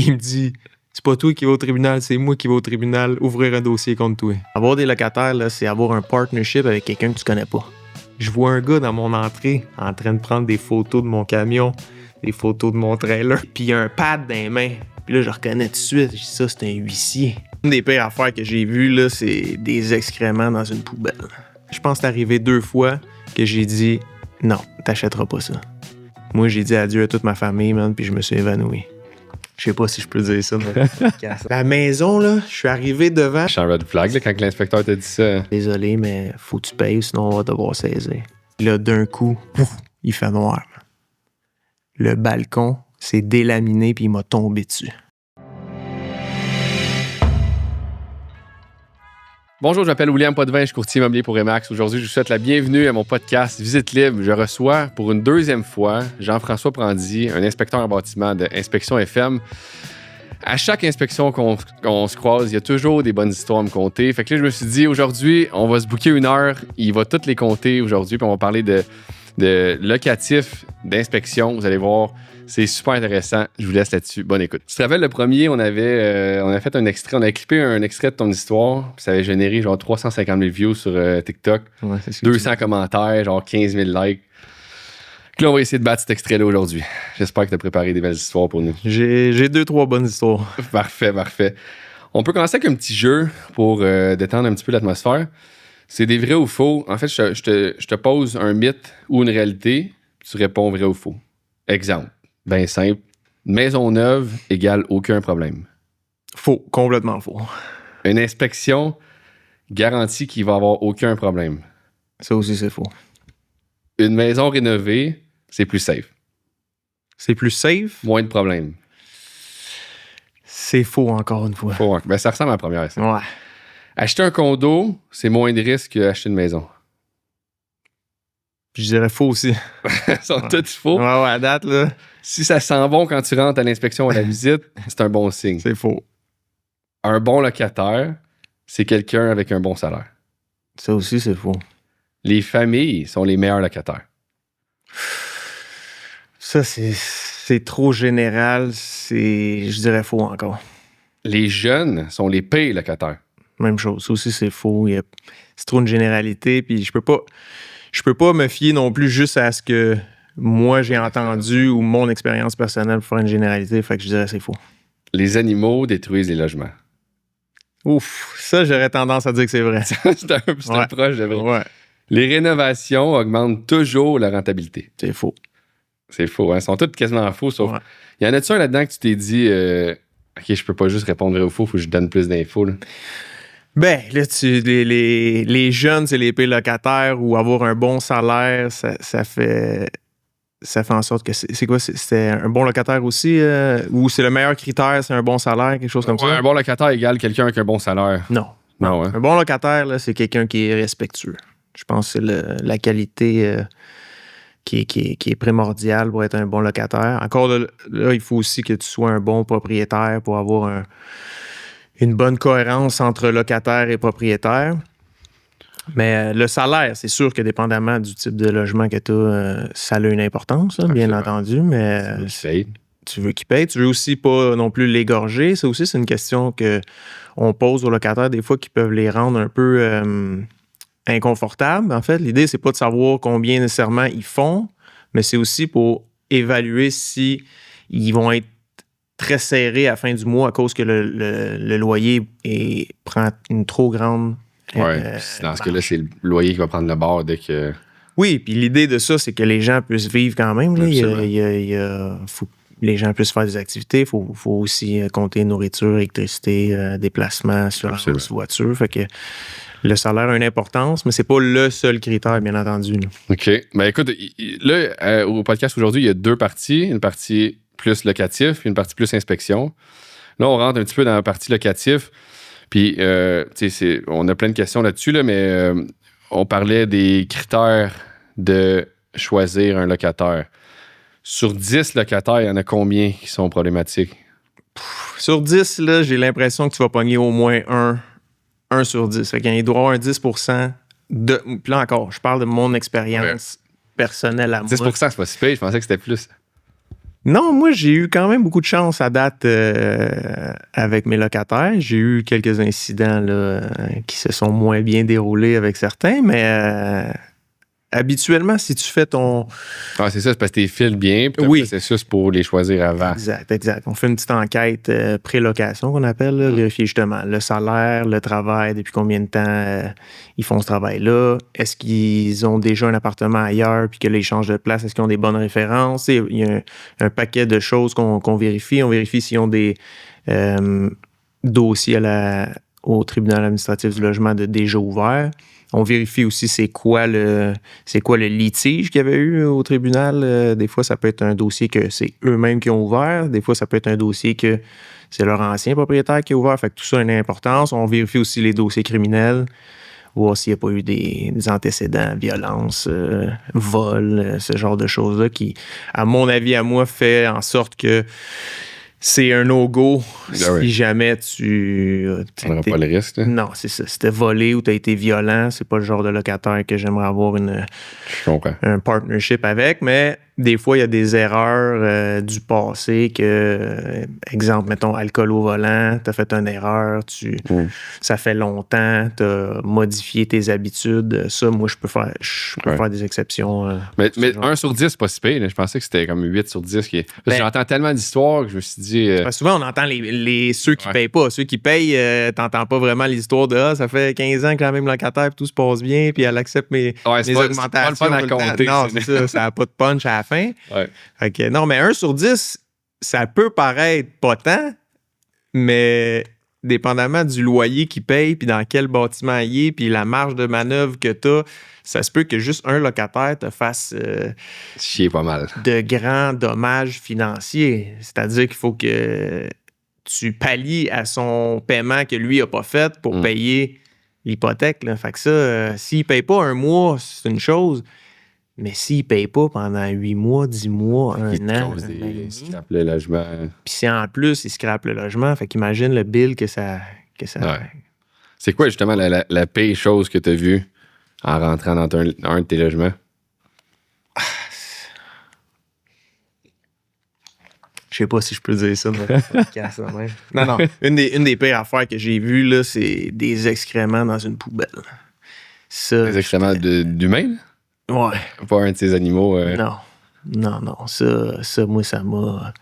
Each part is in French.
Il me dit, c'est pas toi qui vas au tribunal, c'est moi qui vais au tribunal ouvrir un dossier contre toi. Avoir des locataires, là, c'est avoir un partnership avec quelqu'un que tu connais pas. Je vois un gars dans mon entrée en train de prendre des photos de mon camion, des photos de mon trailer, puis il a un pad dans les mains. Puis là, je reconnais tout de suite, je dis ça, c'est un huissier. Une des pires affaires que j'ai vues, là, c'est des excréments dans une poubelle. Je pense que c'est arrivé 2 fois que j'ai dit « Non, t'achèteras pas ça ». Moi, j'ai dit adieu à toute ma famille, man, puis je me suis évanoui. Je sais pas si je peux dire ça dans le podcast. La maison, là, je suis arrivé devant. Je suis en red flag là, quand l'inspecteur t'a dit ça. Désolé, mais faut que tu payes, sinon on va devoir saisir. Là, d'un coup, pouf, il fait noir. Le balcon s'est délaminé puis il m'a tombé dessus. Bonjour, je m'appelle William Potvin, je suis courtier immobilier pour Remax. Aujourd'hui, je vous souhaite la bienvenue à mon podcast Visite Libre. Je reçois pour une 2e fois Jean-François Prandy, un inspecteur en bâtiment de Inspection FM. À chaque inspection qu'on se croise, il y a toujours des bonnes histoires à me conter. Fait que là, je me suis dit, aujourd'hui, on va se booker 1 heure. Il va toutes les compter aujourd'hui, puis on va parler de locatif, d'inspection. Vous allez voir, c'est super intéressant. Je vous laisse là-dessus. Bonne écoute. Tu te rappelles, le premier, on avait fait un extrait, on avait clippé un extrait de ton histoire, puis ça avait généré genre 350 000 views sur TikTok, Ouais, c'est 200 commentaires, genre 15 000 likes. Puis là, on va essayer de battre cet extrait-là aujourd'hui. J'espère que tu as préparé des belles histoires pour nous. J'ai 2-3 bonnes histoires. Parfait, parfait. On peut commencer avec un petit jeu pour détendre un petit peu l'atmosphère. C'est des vrais ou faux. En fait, je te pose un mythe ou une réalité, tu réponds vrai ou faux. Exemple, bien simple. Maison neuve égale aucun problème. Faux, complètement faux. Une inspection garantit qu'il va y avoir aucun problème. Ça aussi, c'est faux. Une maison rénovée, c'est plus safe. C'est plus safe? Moins de problèmes. C'est faux, encore une fois. Faux, ben, ça ressemble à la première. Ça. Ouais. Acheter un condo, c'est moins de risque qu'acheter une maison. Je dirais faux aussi. Ils sont tous faux. Ouais, à date, là, Si ça sent bon quand tu rentres à l'inspection ou à la visite, c'est un bon signe. c'est faux. Un bon locataire, c'est quelqu'un avec un bon salaire. Ça aussi, c'est faux. Les familles sont les meilleurs locataires. Ça, c'est trop général. Je dirais faux encore. Les jeunes sont les pires locataires. Même chose. Ça aussi, c'est faux. C'est trop une généralité. Puis je peux pas me fier non plus juste à ce que moi j'ai entendu ou mon expérience personnelle pour faire une généralité. Fait que je dirais c'est faux. Les animaux détruisent les logements. Ouf, ça, j'aurais tendance à dire que c'est vrai. c'est un proche de vrai. Ouais, Les rénovations augmentent toujours la rentabilité. c'est faux. C'est faux, hein? Ils sont tous quasiment faux, sauf... Ouais. Y en a-tu un là-dedans que tu t'es dit OK, je peux pas juste répondre vrai ou faux, faut que je donne plus d'infos, là. Ben, là, les jeunes, c'est les pires locataires ou avoir un bon salaire, ça fait en sorte que c'est quoi? C'est un bon locataire aussi? Ou c'est le meilleur critère, c'est un bon salaire, quelque chose comme Ouais, ça? un bon locataire égale quelqu'un avec un bon salaire. Non. Non, hein? Un bon locataire, là, c'est quelqu'un qui est respectueux. Je pense que c'est la qualité qui est primordiale pour être un bon locataire. Encore là, il faut aussi que tu sois un bon propriétaire pour avoir une bonne cohérence entre locataire et propriétaire. Mais le salaire, c'est sûr que dépendamment du type de logement que tu as, ça a une importance, là, bien entendu, mais tu veux qu'il paye. Tu veux aussi pas non plus l'égorger. Ça aussi, c'est une question qu'on pose aux locataires des fois qui peuvent les rendre un peu inconfortables. En fait, l'idée, c'est pas de savoir combien nécessairement ils font, mais c'est aussi pour évaluer si ils vont être très serrés à la fin du mois à cause que le loyer prend une trop grande... dans ce cas-là, c'est le loyer qui va prendre le bord dès que... Oui, puis l'idée de ça, c'est que les gens puissent vivre quand même. Là. Faut que les gens puissent faire des activités. Il faut aussi compter nourriture, électricité, déplacement, assurance, voiture. Fait que le salaire a une importance, mais c'est pas le seul critère, bien entendu. Là. OK. Ben écoute, là, au podcast aujourd'hui, il y a 2 parties. Une partie plus locatif, puis une partie plus inspection. Là, on rentre un petit peu dans la partie locatif. Puis, on a plein de questions là-dessus, là, mais on parlait des critères de choisir un locataire. Sur 10 locataires, il y en a combien qui sont problématiques? Sur 10, là, j'ai l'impression que tu vas pogner au moins un sur 10. Fait qu'il doit y avoir un 10% de... Puis là encore, je parle de mon expérience personnelle à moi. 10%, c'est pas si pire. Je pensais que c'était plus. Non, moi, j'ai eu quand même beaucoup de chance à date avec mes locataires. J'ai eu quelques incidents là, qui se sont moins bien déroulés avec certains, mais habituellement, si tu fais ton... Ah, c'est ça, c'est parce que tu files bien, puis tu as un processus pour les choisir avant. Exact. On fait une petite enquête pré-location qu'on appelle, là, vérifier justement le salaire, le travail, depuis combien de temps ils font ce travail-là. Est-ce qu'ils ont déjà un appartement ailleurs, puis que là, ils changent de place? Est-ce qu'ils ont des bonnes références? Il y a un paquet de choses qu'on vérifie. On vérifie s'ils ont des dossiers au tribunal administratif du logement déjà ouverts. On vérifie aussi c'est quoi le litige qu'il y avait eu au tribunal. Des fois, ça peut être un dossier que c'est eux-mêmes qui ont ouvert. Des fois, ça peut être un dossier que c'est leur ancien propriétaire qui a ouvert. Fait que tout ça a une importance. On vérifie aussi les dossiers criminels, voir s'il n'y a pas eu des antécédents, violence, vol, ce genre de choses-là qui, à mon avis, à moi, fait en sorte que c'est un no-go si jamais tu... Tu n'auras pas le risque. Là. Non, c'est ça. Si t'es volé ou t'as été violent, c'est pas le genre de locataire que j'aimerais avoir un partnership avec, mais des fois, il y a des erreurs du passé que, exemple, mettons, alcool au volant, t'as fait une erreur, ça fait longtemps, t'as modifié tes habitudes. Ça, moi, je peux faire des exceptions. Mais 1 sur 10, c'est pas si pire. Je pensais que c'était comme 8 sur 10. J'entends tellement d'histoires que je me suis dit... souvent, on entend ceux qui payent pas. Ceux qui payent, t'entends pas vraiment l'histoire de « ça fait 15 ans que la même locataire, puis tout se passe bien, puis elle accepte mes augmentations. » C'est pas le fun à compter. Non, c'est ça. Ça n'a pas de punch à la fin. Ouais. Fait que, non, mais 1 sur 10, ça peut paraître pas tant, mais dépendamment du loyer qu'il paye, puis dans quel bâtiment il est, puis la marge de manœuvre que t'as, ça se peut que juste un locataire te fasse chier pas mal. De grands dommages financiers. C'est-à-dire qu'il faut que tu pallies à son paiement que lui n'a pas fait pour payer l'hypothèque. Là. Fait que ça, s'il ne paye pas un mois, c'est une chose. Mais s'il ne paye pas pendant 8 mois, 10 mois, un an... Il scrape le logement. Puis si en plus, il scrape le logement, fait qu'imagine le bill que ça... Ouais. C'est quoi justement la pire chose que tu as vue en rentrant dans un de tes logements? Je sais pas si je peux dire ça dans le podcast. Non. Une des pires affaires que j'ai vues, là, c'est des excréments dans une poubelle. Ça, des excréments d'humains? Ouais. Pas un de ces animaux? Non. Ça, moi, ça m'a...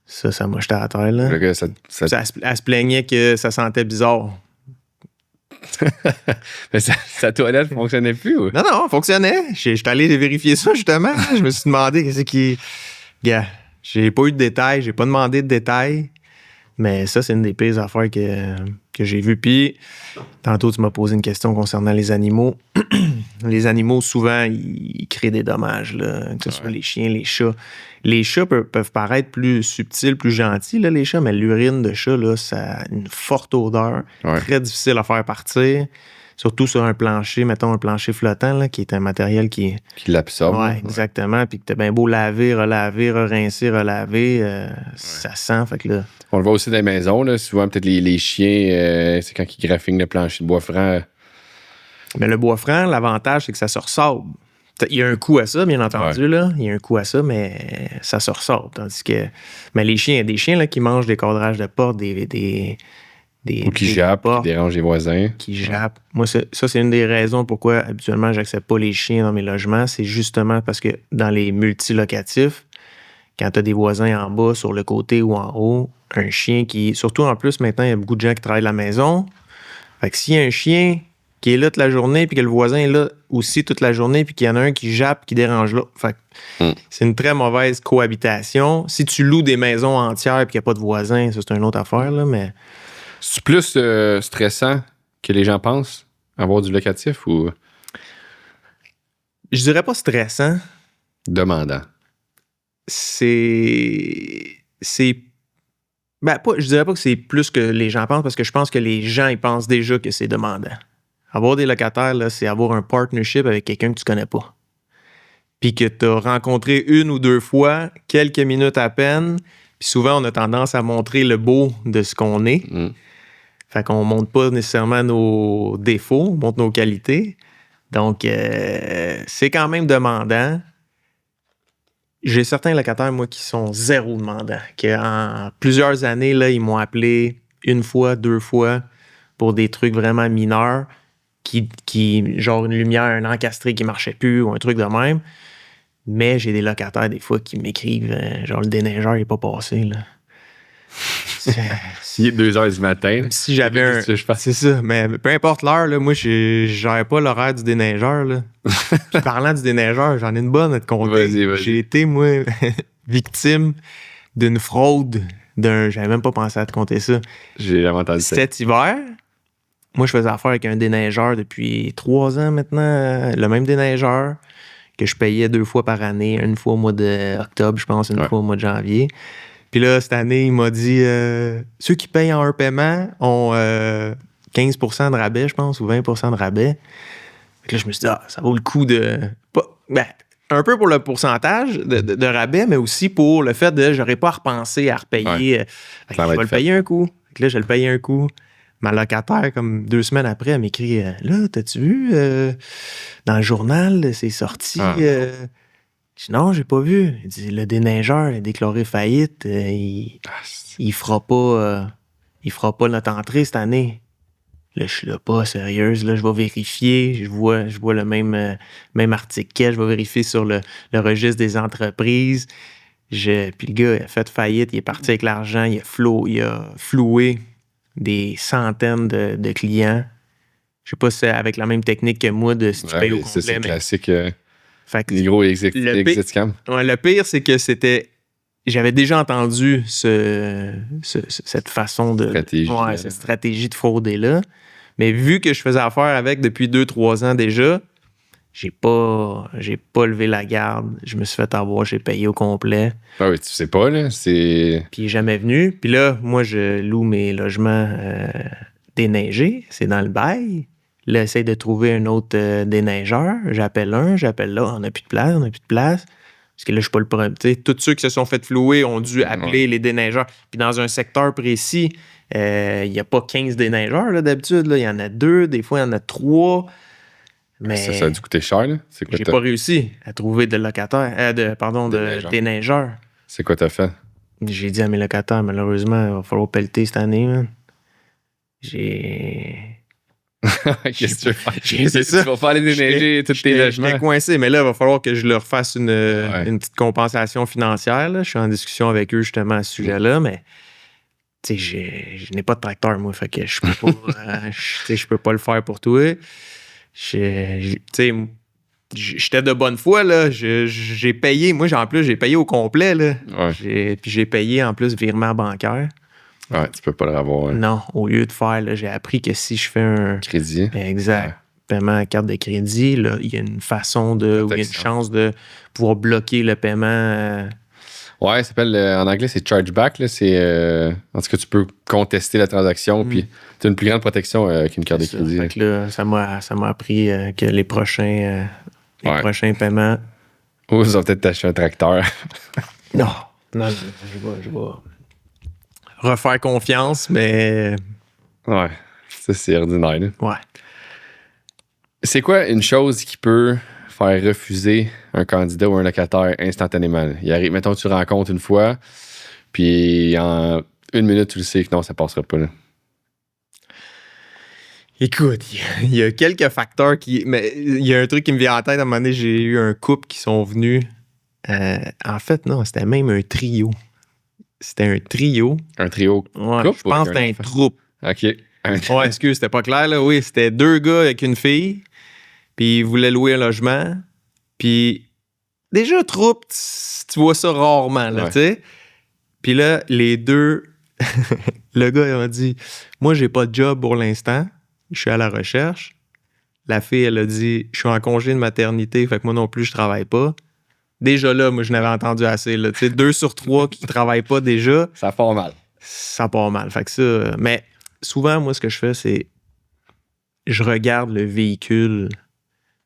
Ça m'a jeté à terre, là. Elle se plaignait que ça sentait bizarre. Mais sa toilette ne fonctionnait plus? Ou? Non, elle fonctionnait. J'étais allé vérifier ça, justement. Je me suis demandé qu'est-ce qui... Gars, j'ai pas eu de détails, j'ai pas demandé de détails. Mais ça, c'est une des pires affaires que j'ai vues. Puis, tantôt, tu m'as posé une question concernant les animaux. Les animaux, souvent, ils créent des dommages, là, que ce soit les chiens, les chats. Les chats peuvent paraître plus subtils, plus gentils, là, les chats, mais l'urine de chat, là, ça a une forte odeur, très difficile à faire partir. Surtout sur un plancher, mettons un plancher flottant, là, qui est un matériel qui l'absorbe. Oui, exactement. Puis que t'as bien beau laver, relaver, rincer, relaver, ça sent. Fait que là... On le voit aussi dans les maisons, là, souvent peut-être les chiens, c'est quand ils graffinent le plancher de bois franc. Mais le bois franc, l'avantage, c'est que ça se ressabre. Il y a un coût à ça, bien entendu, là. Il y a un coût à ça, mais ça se ressabre. Tandis que... Mais les chiens, il y a des chiens là, qui mangent des cadrages de porte, ou qui jappent, qui dérangent les voisins. Qui jappent. Moi, ça, c'est une des raisons pourquoi, habituellement, j'accepte pas les chiens dans mes logements. C'est justement parce que dans les multilocatifs, quand tu as des voisins en bas, sur le côté ou en haut, un chien qui... Surtout, en plus, maintenant, il y a beaucoup de gens qui travaillent à la maison. Fait que s'il y a un chien qui est là toute la journée, puis que le voisin est là aussi toute la journée, puis qu'il y en a un qui jappe, qui dérange là. Fait que c'est une très mauvaise cohabitation. Si tu loues des maisons entières, puis qu'il n'y a pas de voisins, ça, c'est une autre affaire, là, mais... C'est plus stressant que les gens pensent, avoir du locatif, ou... Je dirais pas stressant. Demandant. Je dirais pas que c'est plus que les gens pensent, parce que je pense que les gens, ils pensent déjà que c'est demandant. Avoir des locataires, là, c'est avoir un partnership avec quelqu'un que tu connais pas. Puis que tu as rencontré 1 ou 2 fois, quelques minutes à peine, puis souvent, on a tendance à montrer le beau de ce qu'on est. Fait qu'on montre pas nécessairement nos défauts, on montre nos qualités. Donc, c'est quand même demandant. J'ai certains locataires, moi, qui sont zéro demandants. En plusieurs années, là, ils m'ont appelé 1 fois, 2 fois pour des trucs vraiment mineurs, genre une lumière, un encastré qui marchait plus ou un truc de même. Mais j'ai des locataires, des fois, qui m'écrivent genre le déneigeur n'est pas passé. Là. Il est 2 h du matin. Si j'avais un. C'est ça, mais peu importe l'heure, là, moi, je n'aurais pas l'horaire du déneigeur. Là. Puis parlant du déneigeur, j'en ai une bonne à te conter. Vas-y. J'ai été, moi, victime d'une fraude. J'avais même pas pensé à te conter ça. J'ai jamais entendu ça. Cet hiver, moi, je faisais affaire avec un déneigeur depuis 3 ans maintenant. Le même déneigeur que je payais 2 fois par année. Une fois au mois d'octobre, je pense, une fois au mois de janvier. Puis là, cette année, il m'a dit ceux qui payent en un paiement ont 15% de rabais, je pense, ou 20% de rabais. Fait que là, je me suis dit, ça vaut le coup de. Un peu pour le pourcentage de rabais, mais aussi pour le fait de j'aurais pas à repenser à repayer. Ouais. Je vais le payer un coup. Fait que là, je le paye un coup. Ma locataire, comme 2 semaines après, elle m'écrit là, t'as-tu vu dans le journal, c'est sorti. Je dis non, j'ai pas vu. Il dit le déneigeur a déclaré faillite. Il fera pas notre entrée cette année. Là, je suis là pas sérieuse. Là, je vais vérifier. Je vois le même article qu'elle. Je vais vérifier sur le registre des entreprises. Puis le gars, il a fait faillite. Il est parti avec l'argent. Il a floué des centaines de clients. Je sais pas si c'est avec la même technique que moi de si tu payes au complet. C'est classique. Les gros exit scam. Ouais, le pire, c'est que j'avais déjà entendu cette façon de. Cette stratégie de frauder-là. Mais vu que je faisais affaire avec depuis 2-3 ans déjà, j'ai pas levé la garde. Je me suis fait avoir, j'ai payé au complet. Ah oui, tu sais pas, là. Puis il est jamais venu. Puis là, moi, je loue mes logements déneigés. C'est dans le bail. Là, essaye de trouver un autre déneigeur. J'appelle là, on n'a plus de place. Parce que là, je suis pas le premier. T'sais, tous ceux qui se sont fait flouer ont dû appeler les déneigeurs. Puis dans un secteur précis, il n'y a pas 15 déneigeurs là, d'habitude. Il y en a 2, des fois, il y en a 3. Mais ça a dû coûter cher, là. J'ai pas réussi à trouver de locataires. De déneigeurs. C'est quoi t'as fait? J'ai dit à mes locataires, malheureusement, il va falloir pelleter cette année. Man. Qu'est-ce que tu veux faire? C'est ça. Tu vas faire les déneiger tous tes logements. J'étais coincé, mais là, il va falloir que je leur fasse une petite compensation financière. Là. Je suis en discussion avec eux justement à ce sujet-là, mais je n'ai pas de tracteur, moi, fait que je peux pas, je peux pas le faire pour toi. J'étais de bonne foi, là. J'ai payé, moi, en plus, j'ai payé au complet, là. Ouais. Puis j'ai payé en plus virement bancaire. Ouais, tu peux pas le revoir. Hein. Non, au lieu de faire, là, j'ai appris que si je fais un crédit. Exact. Paiement à carte de crédit, là, il y a une façon il y a une chance de pouvoir bloquer le paiement. Ouais, ça s'appelle, en anglais, c'est chargeback. Là, en tout cas, tu peux contester la transaction, puis tu as une plus grande protection qu'une carte de crédit. Fait que là, ça m'a appris que les prochains paiements. Ou ils ont peut-être acheté un tracteur. Non, je vais refaire confiance, mais. Ouais, ça, c'est ordinaire. Là. Ouais. C'est quoi une chose qui peut faire refuser un candidat ou un locataire instantanément? Il arrive, mettons, tu rencontres une fois, puis en 1 minute, tu le sais que non, ça passera pas. Là. Écoute, il y a quelques facteurs mais il y a un truc qui me vient en tête. À un moment donné, j'ai eu un couple qui sont venus. En fait, non, c'était même un trio. C'était un trio. Un trio ouais, couple? Je pense que c'était un troupe. OK. Ouais, excuse, c'était pas clair, là. Oui, c'était 2 gars avec une fille. Puis ils voulaient louer un logement. Puis déjà, troupe, tu vois ça rarement, là, tu sais. Puis là, les deux... le gars, il m'a dit, moi, j'ai pas de job pour l'instant. Je suis à la recherche. La fille, elle a dit, je suis en congé de maternité, fait que moi non plus, je travaille pas. Déjà là, moi, je n'avais entendu assez. Tu sais, 2 sur 3 qui ne travaillent pas déjà. Ça part mal. Ça part mal. Fait que ça. Mais souvent, moi, ce que je fais, c'est. Je regarde le véhicule.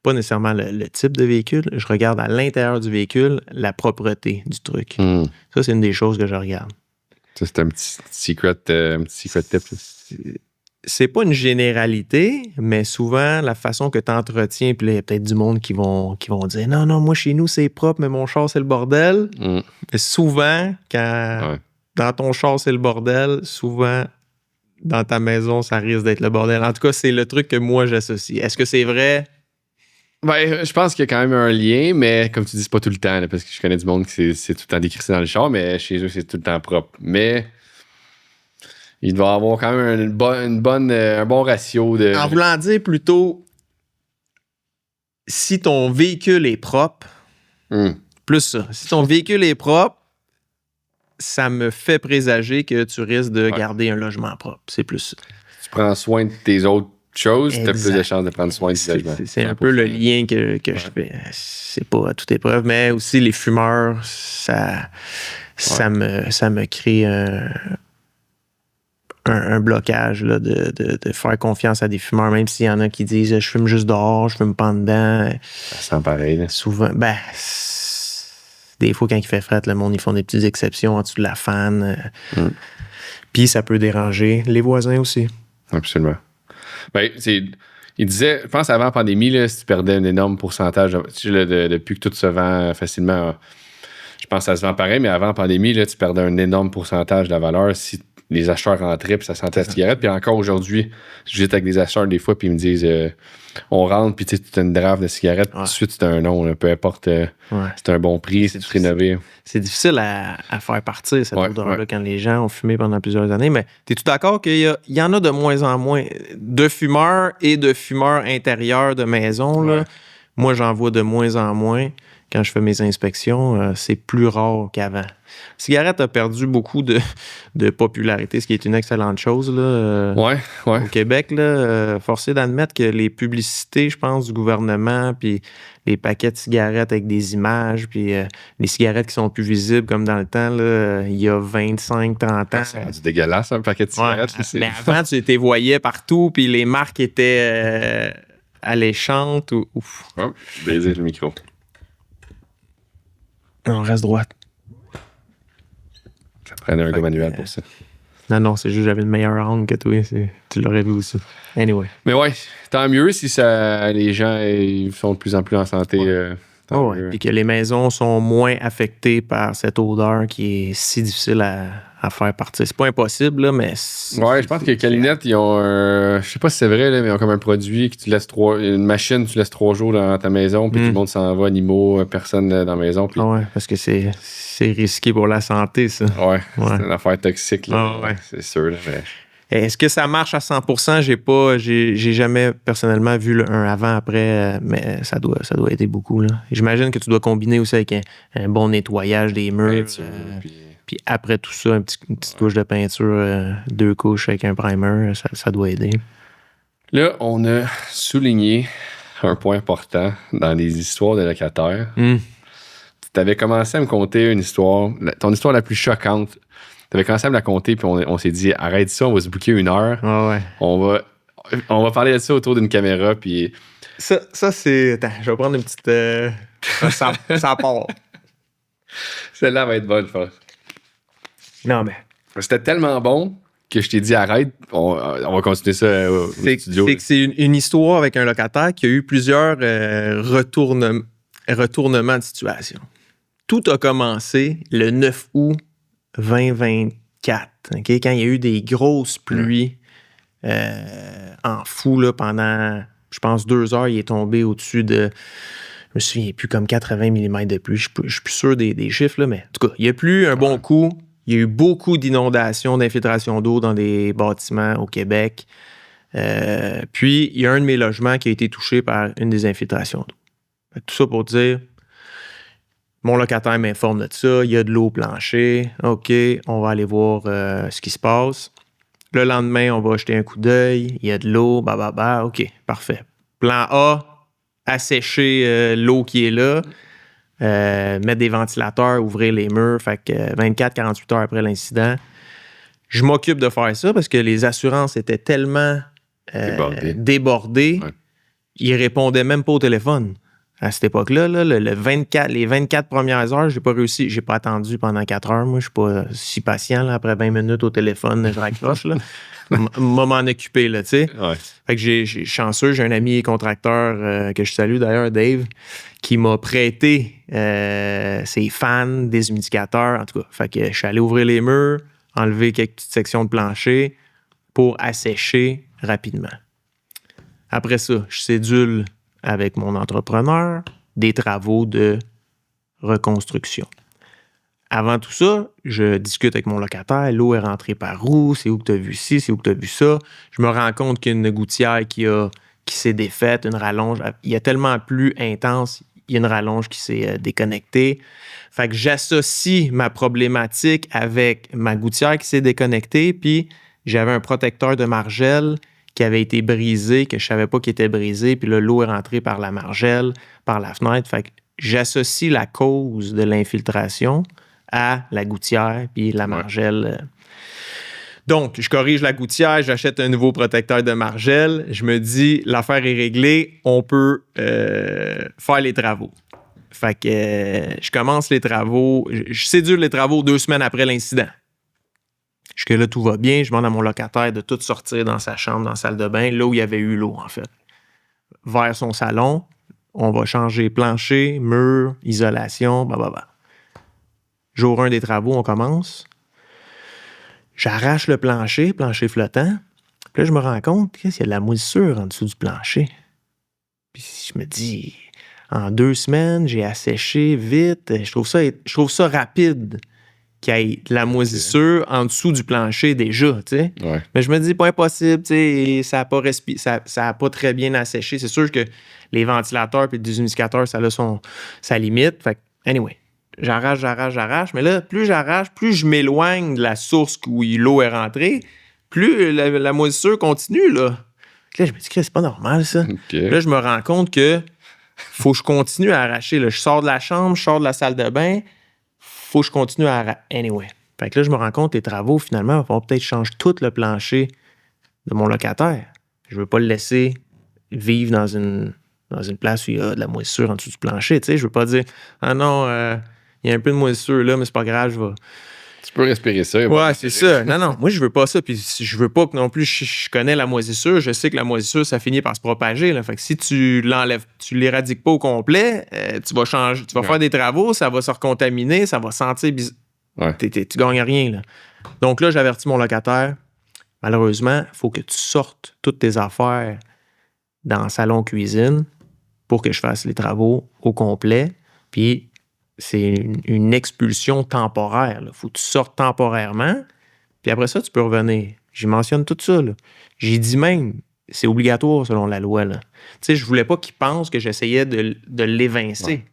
Pas nécessairement le type de véhicule. Je regarde à l'intérieur du véhicule la propreté du truc. Ça, c'est une des choses que je regarde. Ça, c'est un petit secret tip. c'est pas une généralité, mais souvent, la façon que tu entretiens, puis là, il y a peut-être du monde qui vont dire non, non, moi, chez nous, c'est propre, mais mon char, c'est le bordel. Mais souvent, quand dans ton char, c'est le bordel, souvent, dans ta maison, ça risque d'être le bordel. En tout cas, c'est le truc que moi, j'associe. Est-ce que c'est vrai? Ben, je pense qu'il y a quand même un lien, mais comme tu dis, c'est pas tout le temps, là, parce que je connais du monde qui c'est tout le temps décrissé dans le char, mais chez eux, c'est tout le temps propre. Mais il doit y avoir quand même un bon ratio de... En voulant dire plutôt, si ton véhicule est propre, plus ça. Si ton véhicule est propre, ça me fait présager que tu risques de garder un logement propre. C'est plus ça. Tu prends soin de tes autres choses, tu as plus de chances de prendre soin du logement. C'est un peu le lien que je fais. C'est pas à toute épreuve, mais aussi les fumeurs, ça me crée un blocage là, de faire confiance à des fumeurs, même s'il y en a qui disent je fume juste dehors, je fume pas en dedans. Ça sent pareil. Là. Souvent, des fois, quand il fait fret, le monde, ils font des petites exceptions en dessous de la fan. Puis ça peut déranger les voisins aussi. Absolument. Ben, il disait, je pense avant la pandémie, là, si tu perdais un énorme pourcentage, depuis que tout se vend facilement, je pense que ça se vend pareil, mais avant la pandémie, là, tu perdais un énorme pourcentage de la valeur si les acheteurs rentraient puis ça sentait la cigarette. Puis encore aujourd'hui, je visite avec des acheteurs des fois puis ils me disent on rentre puis tu as une draft de cigarette puis tout de suite c'est un nom, là, peu importe, c'est un bon prix, c'est rénové. C'est difficile à faire partir cette odeur-là quand les gens ont fumé pendant plusieurs années, mais es-tu d'accord qu'il y en a de moins en moins de fumeurs et de fumeurs intérieurs de maison? Là? Moi, j'en vois de moins en moins. Quand je fais mes inspections, c'est plus rare qu'avant. La cigarette a perdu beaucoup de popularité, ce qui est une excellente chose là, au Québec. Là, forcé d'admettre que les publicités, je pense, du gouvernement, puis les paquets de cigarettes avec des images, puis les cigarettes qui sont plus visibles comme dans le temps, là, il y a 25-30 ans. C'est dégueulasse, un paquet de cigarettes. Mais avant, tu les voyais partout, puis les marques étaient alléchantes. Ouf. Oh, je vais baiser le micro. On reste droite. Ça prenait un gars manuel pour ça. Non, c'est juste que j'avais une meilleure angle que toi. Tu l'aurais vu aussi. Anyway. Mais ouais, tant mieux si les gens ils sont de plus en plus en santé. Puis que les maisons sont moins affectées par cette odeur qui est si difficile à faire partir. C'est pas impossible, là, mais... je pense que Calinette, ils ont je sais pas si c'est vrai, là, mais ils ont comme un produit que tu laisses une machine, tu laisses 3 jours dans ta maison, puis tout le monde s'en va, animaux, personne dans la maison. Puis... parce que c'est risqué pour la santé, ça. C'est une affaire toxique, là. C'est sûr, là, mais... Est-ce que ça marche à 100%? J'ai jamais personnellement vu un avant-après, mais ça doit aider beaucoup. Là. J'imagine que tu dois combiner aussi avec un bon nettoyage des murs. Puis après tout ça, une petite couche de peinture, 2 couches avec un primer, ça doit aider. Là, on a souligné un point important dans les histoires de locataires. Tu avais commencé à me conter une histoire, ton histoire la plus choquante. Tu avais commencé à me la conter, puis on s'est dit, arrête ça, on va se booker 1 heure. On va parler de ça autour d'une caméra, puis... Ça c'est... Attends, je vais prendre une petite... ça part. Celle-là va être bonne, Fort. Non, mais... C'était tellement bon que je t'ai dit, arrête, on va continuer ça au studio. C'est une histoire avec un locataire qui a eu plusieurs retournements de situation. Tout a commencé le 9 août 2024, okay? Quand il y a eu des grosses pluies en fou là, pendant, je pense, 2 heures, il est tombé au-dessus de, je me souviens plus, comme 80 mm de pluie. Je suis plus sûr des chiffres, là, mais en tout cas, il y a plu un bon coup. Il y a eu beaucoup d'inondations, d'infiltration d'eau dans des bâtiments au Québec. Puis, il y a un de mes logements qui a été touché par une des infiltrations d'eau. Tout ça pour dire, mon locataire m'informe de ça, il y a de l'eau au plancher. OK, on va aller voir ce qui se passe. Le lendemain, on va jeter un coup d'œil. Il y a de l'eau, OK, parfait. Plan A, assécher l'eau qui est là. Mettre des ventilateurs, ouvrir les murs. Fait que 24-48 heures après l'incident, je m'occupe de faire ça parce que les assurances étaient tellement débordées. Ils répondaient même pas au téléphone. À cette époque-là, là, les 24 premières heures, j'ai pas réussi. J'ai pas attendu pendant 4 heures. Moi, je suis pas si patient. Là, après 20 minutes au téléphone, je raccroche. Là. m'en occuper, là, tu sais. Ouais. Fait que j'ai chanceux, j'ai un ami contracteur que je salue d'ailleurs, Dave, qui m'a prêté ses fans, déshumidificateurs, en tout cas. Fait que je suis allé ouvrir les murs, enlever quelques petites sections de plancher pour assécher rapidement. Après ça, je cédule avec mon entrepreneur des travaux de reconstruction. Avant tout ça, je discute avec mon locataire. L'eau est rentrée par où? C'est où que tu as vu ci? C'est où que tu as vu ça? Je me rends compte qu'il y a une gouttière qui s'est défaite, une rallonge. Il y a tellement plus intense, il y a une rallonge qui s'est déconnectée. Fait que j'associe ma problématique avec ma gouttière qui s'est déconnectée, puis j'avais un protecteur de margelle qui avait été brisé, que je savais pas qu'il était brisé, puis là, l'eau est rentrée par la margelle, par la fenêtre. Fait que j'associe la cause de l'infiltration à la gouttière puis la margelle. Donc, je corrige la gouttière, j'achète un nouveau protecteur de margelle. Je me dis, l'affaire est réglée, on peut faire les travaux. Fait que je commence les travaux, je cédule les travaux 2 semaines après l'incident. Jusque-là, tout va bien. Je demande à mon locataire de tout sortir dans sa chambre, dans la salle de bain, là où il y avait eu l'eau, en fait. Vers son salon, on va changer plancher, mur, isolation, blablabla. Jour 1 des travaux, on commence. J'arrache le plancher flottant. Puis là, je me rends compte qu'il y a de la moisissure en dessous du plancher. Puis je me dis, en 2 semaines, j'ai asséché vite. Je trouve ça rapide qu'il y ait de la moisissure en dessous du plancher déjà, tu sais. Ouais. Mais je me dis, pas impossible, tu sais, ça a pas très bien asséché. C'est sûr que les ventilateurs et les déshumidificateurs, ça a sa limite. Fait que, anyway, j'arrache. Mais là, plus j'arrache, plus je m'éloigne de la source où l'eau est rentrée, plus la moisissure continue, là. Là, je me dis, c'est pas normal, ça. Okay. Là, je me rends compte que faut que je continue à arracher. Là. Je sors de la chambre, je sors de la salle de bain, faut que je continue à arracher. Anyway. Fait que là, je me rends compte que les travaux, finalement, il va falloir peut-être changer tout le plancher de mon locataire. Je veux pas le laisser vivre dans une place où il y a de la moisissure en dessous du plancher. Tu sais, je veux pas dire, ah non, il y a un peu de moisissure là, mais c'est pas grave, je vais. Tu peux respirer ça. Ouais, c'est ça. Non, moi, je veux pas ça. Puis je veux pas que non plus, je connais la moisissure. Je sais que la moisissure, ça finit par se propager. Là. Fait que si tu l'enlèves, tu l'éradiques pas au complet, tu vas changer, tu vas faire des travaux, ça va se recontaminer, ça va sentir bizarre. Ouais. Tu gagnes rien, là. Donc là, j'avertis mon locataire. Malheureusement, il faut que tu sortes toutes tes affaires dans le salon-cuisine pour que je fasse les travaux au complet. Puis c'est une expulsion temporaire. Il faut que tu sortes temporairement. Puis après ça, tu peux revenir. J'y mentionne tout ça. Là. J'ai dit même, c'est obligatoire selon la loi. Tu sais, je voulais pas qu'il pense que j'essayais de l'évincer. Ouais.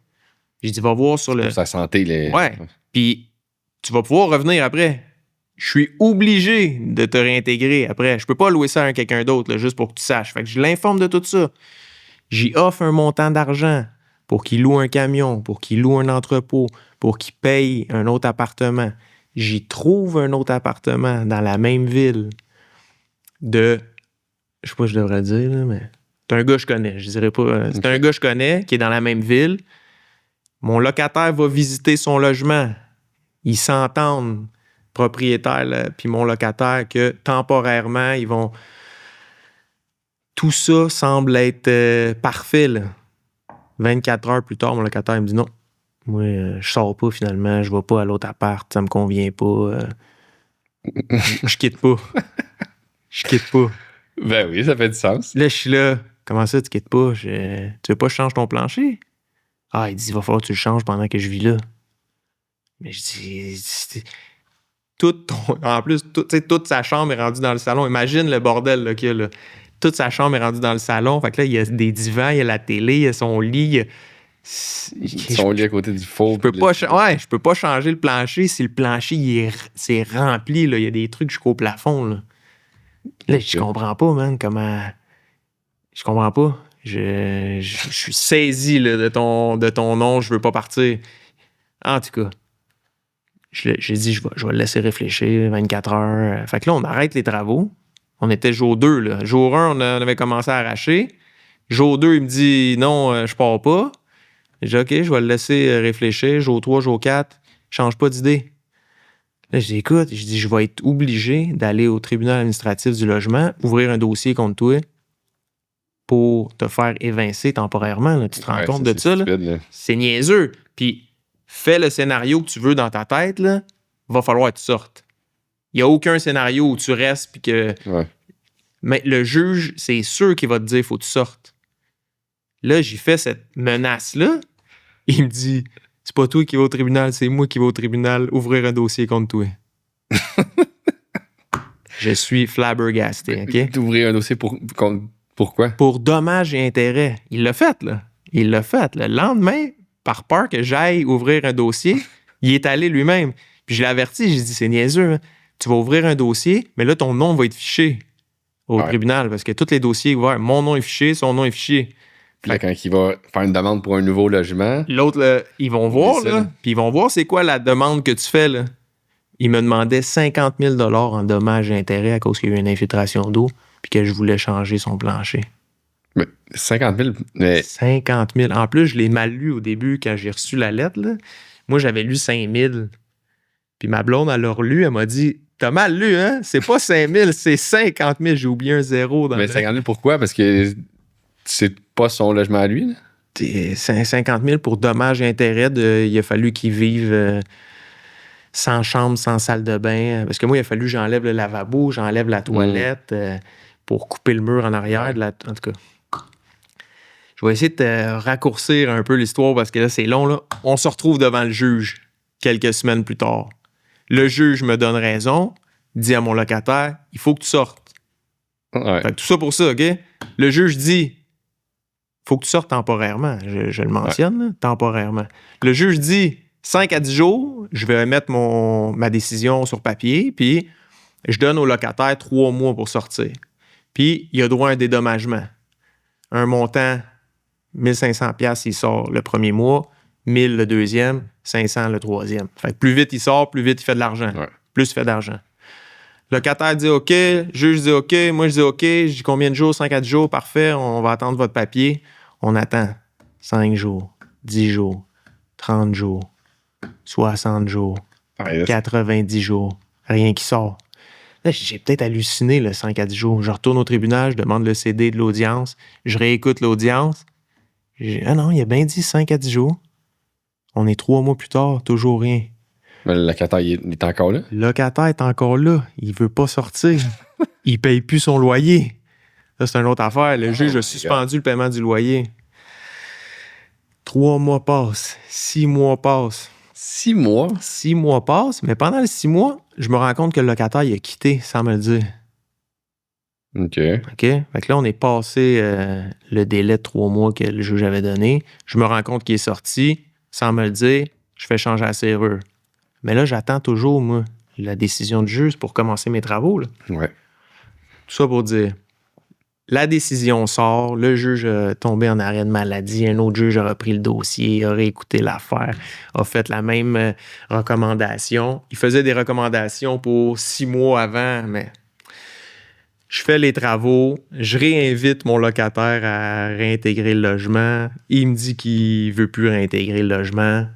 J'ai dit, va voir sur le... Pour sa santé. Ouais. Puis tu vas pouvoir revenir après. Je suis obligé de te réintégrer après. Je peux pas louer ça à quelqu'un d'autre, là, juste pour que tu saches. Fait que je l'informe de tout ça. J'y offre un montant d'argent pour qu'il loue un camion, pour qu'il loue un entrepôt, pour qu'il paye un autre appartement. J'y trouve un autre appartement dans la même ville de... Je sais pas ce que je devrais dire, là, mais... C'est un gars que je connais. Je dirais pas... C'est un gars que je connais qui est dans la même ville. Mon locataire va visiter son logement. Ils s'entendent, propriétaire puis mon locataire, que temporairement, ils vont... Tout ça semble être parfait, là. 24 heures plus tard, mon locataire me dit non. Moi, je sors pas finalement, je vais pas à l'autre appart, ça me convient pas. Je quitte pas. Je quitte pas. Ben oui, ça fait du sens. Là, je suis là. Comment ça, tu quittes pas? Tu veux pas que je change ton plancher? Ah, il dit, il va falloir que tu le changes pendant que je vis là. Mais je dis, en plus, toute sa chambre est rendue dans le salon. Imagine le bordel là, qu'il y a là. Toute sa chambre est rendue dans le salon. Fait que là, il y a des divans, il y a la télé, il y a son lit. Son lit à côté du four. Je peux pas changer le plancher si le plancher c'est rempli. Là. Il y a des trucs jusqu'au plafond. Là, je comprends pas, man, comment... Je comprends pas. Je suis saisi là, de ton nom, je veux pas partir. En tout cas, j'ai dit, je vais le laisser réfléchir 24 heures. Fait que là, on arrête les travaux. On était jour 2. Là. Jour 1, on avait commencé à arracher. Jour 2, il me dit non, je pars pas. J'ai dit OK, je vais le laisser réfléchir. Jour 3, jour 4, change pas d'idée. Là, je dis, écoute, je vais être obligé d'aller au tribunal administratif du logement, ouvrir un dossier contre toi pour te faire évincer temporairement. Là. Tu te rends compte de ça? Stupide, là. C'est niaiseux. Puis, fais le scénario que tu veux dans ta tête, là, va falloir que tu sortes. Il n'y a aucun scénario où tu restes puis que... Ouais. Mais le juge, c'est sûr qu'il va te dire il faut que tu sortes. Là, j'ai fait cette menace-là. Il me dit c'est pas toi qui vas au tribunal, c'est moi qui vais au tribunal ouvrir un dossier contre toi. Je suis flabbergasté, OK? D'ouvrir un dossier pourquoi? Pour dommages et intérêts. Il l'a fait, là. Il l'a fait. Le lendemain, par peur que j'aille ouvrir un dossier, il est allé lui-même. Puis je l'ai averti, j'ai dit c'est niaiseux. Hein. Tu vas ouvrir un dossier, mais là, ton nom va être fiché au tribunal parce que tous les dossiers ouverts, mon nom est fiché, son nom est fiché. Puis quand il va faire une demande pour un nouveau logement... L'autre, là, ils vont voir, là, puis ils vont voir c'est quoi la demande que tu fais, là. Il me demandait 50 000 $ en dommages et intérêts à cause qu'il y a eu une infiltration d'eau puis que je voulais changer son plancher. Mais 50 000... Mais... 50 000. En plus, je l'ai mal lu au début quand j'ai reçu la lettre, là. Moi, j'avais lu 5 000. Puis ma blonde, elle l'a relu, elle m'a dit « T'as mal lu, hein? C'est pas 5 000, c'est 50 000. » J'ai oublié un zéro dans Mais 50 000, pourquoi? Parce que c'est pas son logement à lui, là? 50 000 pour dommages et intérêts. Il a fallu qu'il vive sans chambre, sans salle de bain. Parce que moi, il a fallu que j'enlève le lavabo, j'enlève la toilette pour couper le mur en arrière. En tout cas, je vais essayer de te raccourcir un peu l'histoire parce que là, c'est long. Là. On se retrouve devant le juge quelques semaines plus tard. Le juge me donne raison, dit à mon locataire, il faut que tu sortes. Ouais. Fait que tout ça pour ça, OK? Le juge dit, faut que tu sortes temporairement. Je le mentionne, là, temporairement. Le juge dit, 5 à 10 jours, je vais mettre ma décision sur papier, puis je donne au locataire 3 mois pour sortir. Puis, il a droit à un dédommagement. Un montant, 1 500 $, il sort le premier mois, 1 000 le deuxième, 500 le troisième. Fait que plus vite il sort, plus vite il fait de l'argent. Ouais. Plus il fait d'argent. Le locataire dit OK, le juge dit OK, moi je dis OK, je dis combien de jours? 5 à 10 jours, parfait, on va attendre votre papier. On attend 5 jours, 10 jours, 30 jours, 60 jours, 90 jours, rien qui sort. Là, j'ai peut-être halluciné le 5 à 10 jours. Je retourne au tribunal, je demande le CD de l'audience, je réécoute l'audience. Ah non, il a bien dit 5 à 10 jours. On est 3 mois plus tard, toujours rien. Mais le locataire, il est encore là? Le locataire est encore là. Il veut pas sortir. Il paye plus son loyer. Ça, c'est une autre affaire. Le juge a suspendu le paiement du loyer. 3 mois passent. 6 mois passent. 6 mois? 6 mois passent, mais pendant les 6 mois, je me rends compte que le locataire, il a quitté sans me le dire. OK. Fait que là, on est passé le délai de 3 mois que le juge avait donné. Je me rends compte qu'il est sorti sans me le dire. Je fais changer la serrure. Mais là, j'attends toujours, moi, la décision du juge pour commencer mes travaux. Là. Ouais. Tout ça pour dire, la décision sort, le juge a tombé en arrêt de maladie, un autre juge a repris le dossier, a réécouté l'affaire, a fait la même recommandation. Il faisait des recommandations pour 6 mois avant, mais je fais les travaux, je réinvite mon locataire à réintégrer le logement. Il me dit qu'il ne veut plus réintégrer le logement.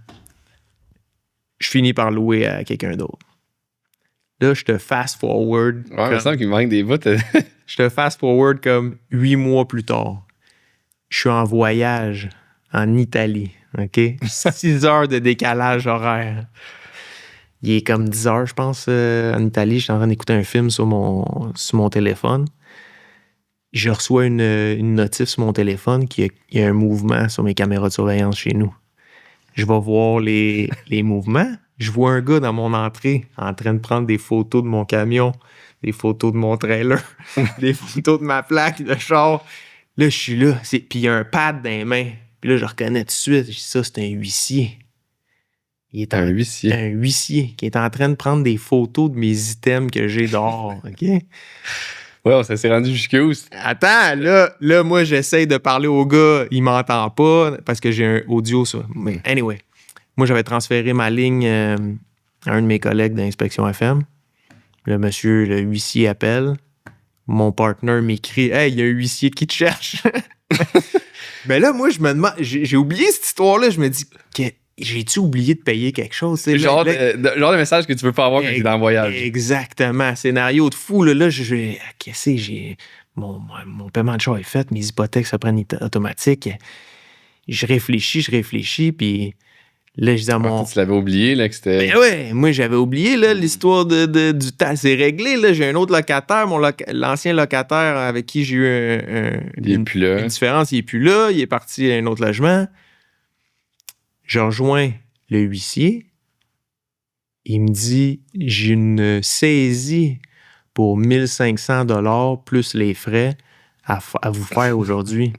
Je finis par louer à quelqu'un d'autre. Là, je te fast-forward. Ouais, il me semble qu'il me manque des bouts. Je te fast-forward comme 8 mois plus tard. Je suis en voyage en Italie, OK? 6 heures de décalage horaire. Il est comme 10 heures, je pense, en Italie. Je suis en train d'écouter un film sur mon téléphone. Je reçois une notif sur mon téléphone qu'il y a un mouvement sur mes caméras de surveillance chez nous. Je vais voir les mouvements. Je vois un gars dans mon entrée en train de prendre des photos de mon camion, des photos de mon trailer, des photos de ma plaque de char. Là, je suis là. Puis il y a un pad dans les mains. Puis là, je reconnais tout de suite. Je dis ça, c'est un huissier. Il est un huissier. Un huissier qui est en train de prendre des photos de mes items que j'ai dehors. OK? Ouais, ça s'est rendu jusqu'où? Attends, là, moi, j'essaye de parler au gars. Il m'entend pas parce que j'ai un audio, ça. Mais anyway, moi, j'avais transféré ma ligne à un de mes collègues d'Inspection FM. Le monsieur, le huissier appelle. Mon partenaire m'écrit « Hey, il y a un huissier qui te cherche. » Mais là, moi, je me demande... J'ai oublié cette histoire-là. Je me dis j'ai-tu oublié de payer quelque chose? C'est le genre de message que tu veux pas avoir quand tu es en voyage. Exactement. Scénario de fou. Là qu'est-ce que j'ai... Mon paiement de char est fait, mes hypothèques se prennent automatique. Je réfléchis, puis là, je dis à mon... Tu l'avais oublié, là, que c'était... Ben ouais, moi, j'avais oublié, là, l'histoire du temps. C'est réglé, là. J'ai un autre locataire, l'ancien locataire avec qui j'ai eu une différence, il est plus là. Il est parti à un autre logement. Je rejoins le huissier. Il me dit, j'ai une saisie pour 1500 $ plus les frais à vous faire aujourd'hui.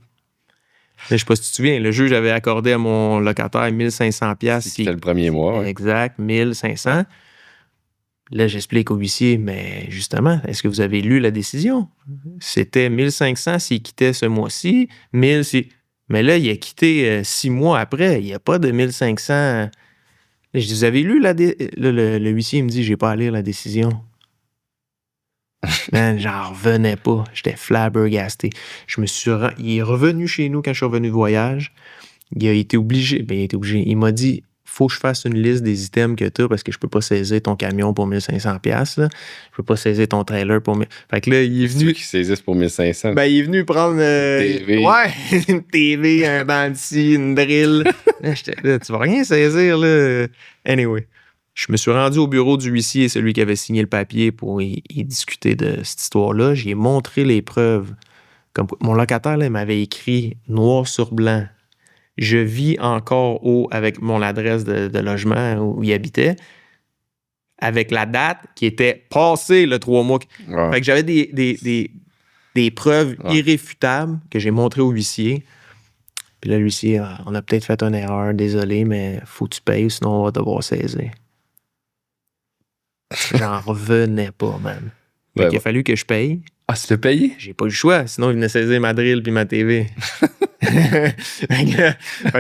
Je ne sais pas si tu te souviens, le juge avait accordé à mon locataire 1500 $. C'était le premier mois. Ouais. Exact, 1500. Là, j'explique au huissier, mais justement, est-ce que vous avez lu la décision? C'était 1500 s'il quittait ce mois-ci, 1000 si... Mais là, il a quitté 6 mois après. Il n'y a pas de 1500. Là, je dis, vous avez lu le huissier me dit, j'ai pas à lire la décision. Man, j'en revenais pas. J'étais flabbergasté. Il est revenu chez nous quand je suis revenu de voyage. Il a été obligé. Il m'a dit, faut que je fasse une liste des items que tu as parce que je peux pas saisir ton camion pour 1500 $. Là. Je peux pas saisir ton trailer pour... Fait que là, il est venu... qui saisissent pour 1500. Ben, il est venu prendre... TV. Ouais, une TV, un banc de scie, une drill. Là, tu vas rien saisir, là. Anyway. Je me suis rendu au bureau du huissier, celui qui avait signé le papier pour y discuter de cette histoire-là. J'ai montré les preuves. Comme mon locataire, là, il m'avait écrit noir sur blanc. Je vis encore avec mon adresse de logement où il habitait, avec la date qui était passée le 3 mois. Ouais. Fait que j'avais des preuves irréfutables que j'ai montrées au huissier. Puis là, l'huissier, on a peut-être fait une erreur, désolé, mais faut que tu payes, sinon on va devoir saisir. J'en revenais pas, man. Il a fallu que je paye. Ah, tu l'as payé? J'ai pas eu le choix, sinon il venait saisir ma drill puis ma TV. Fait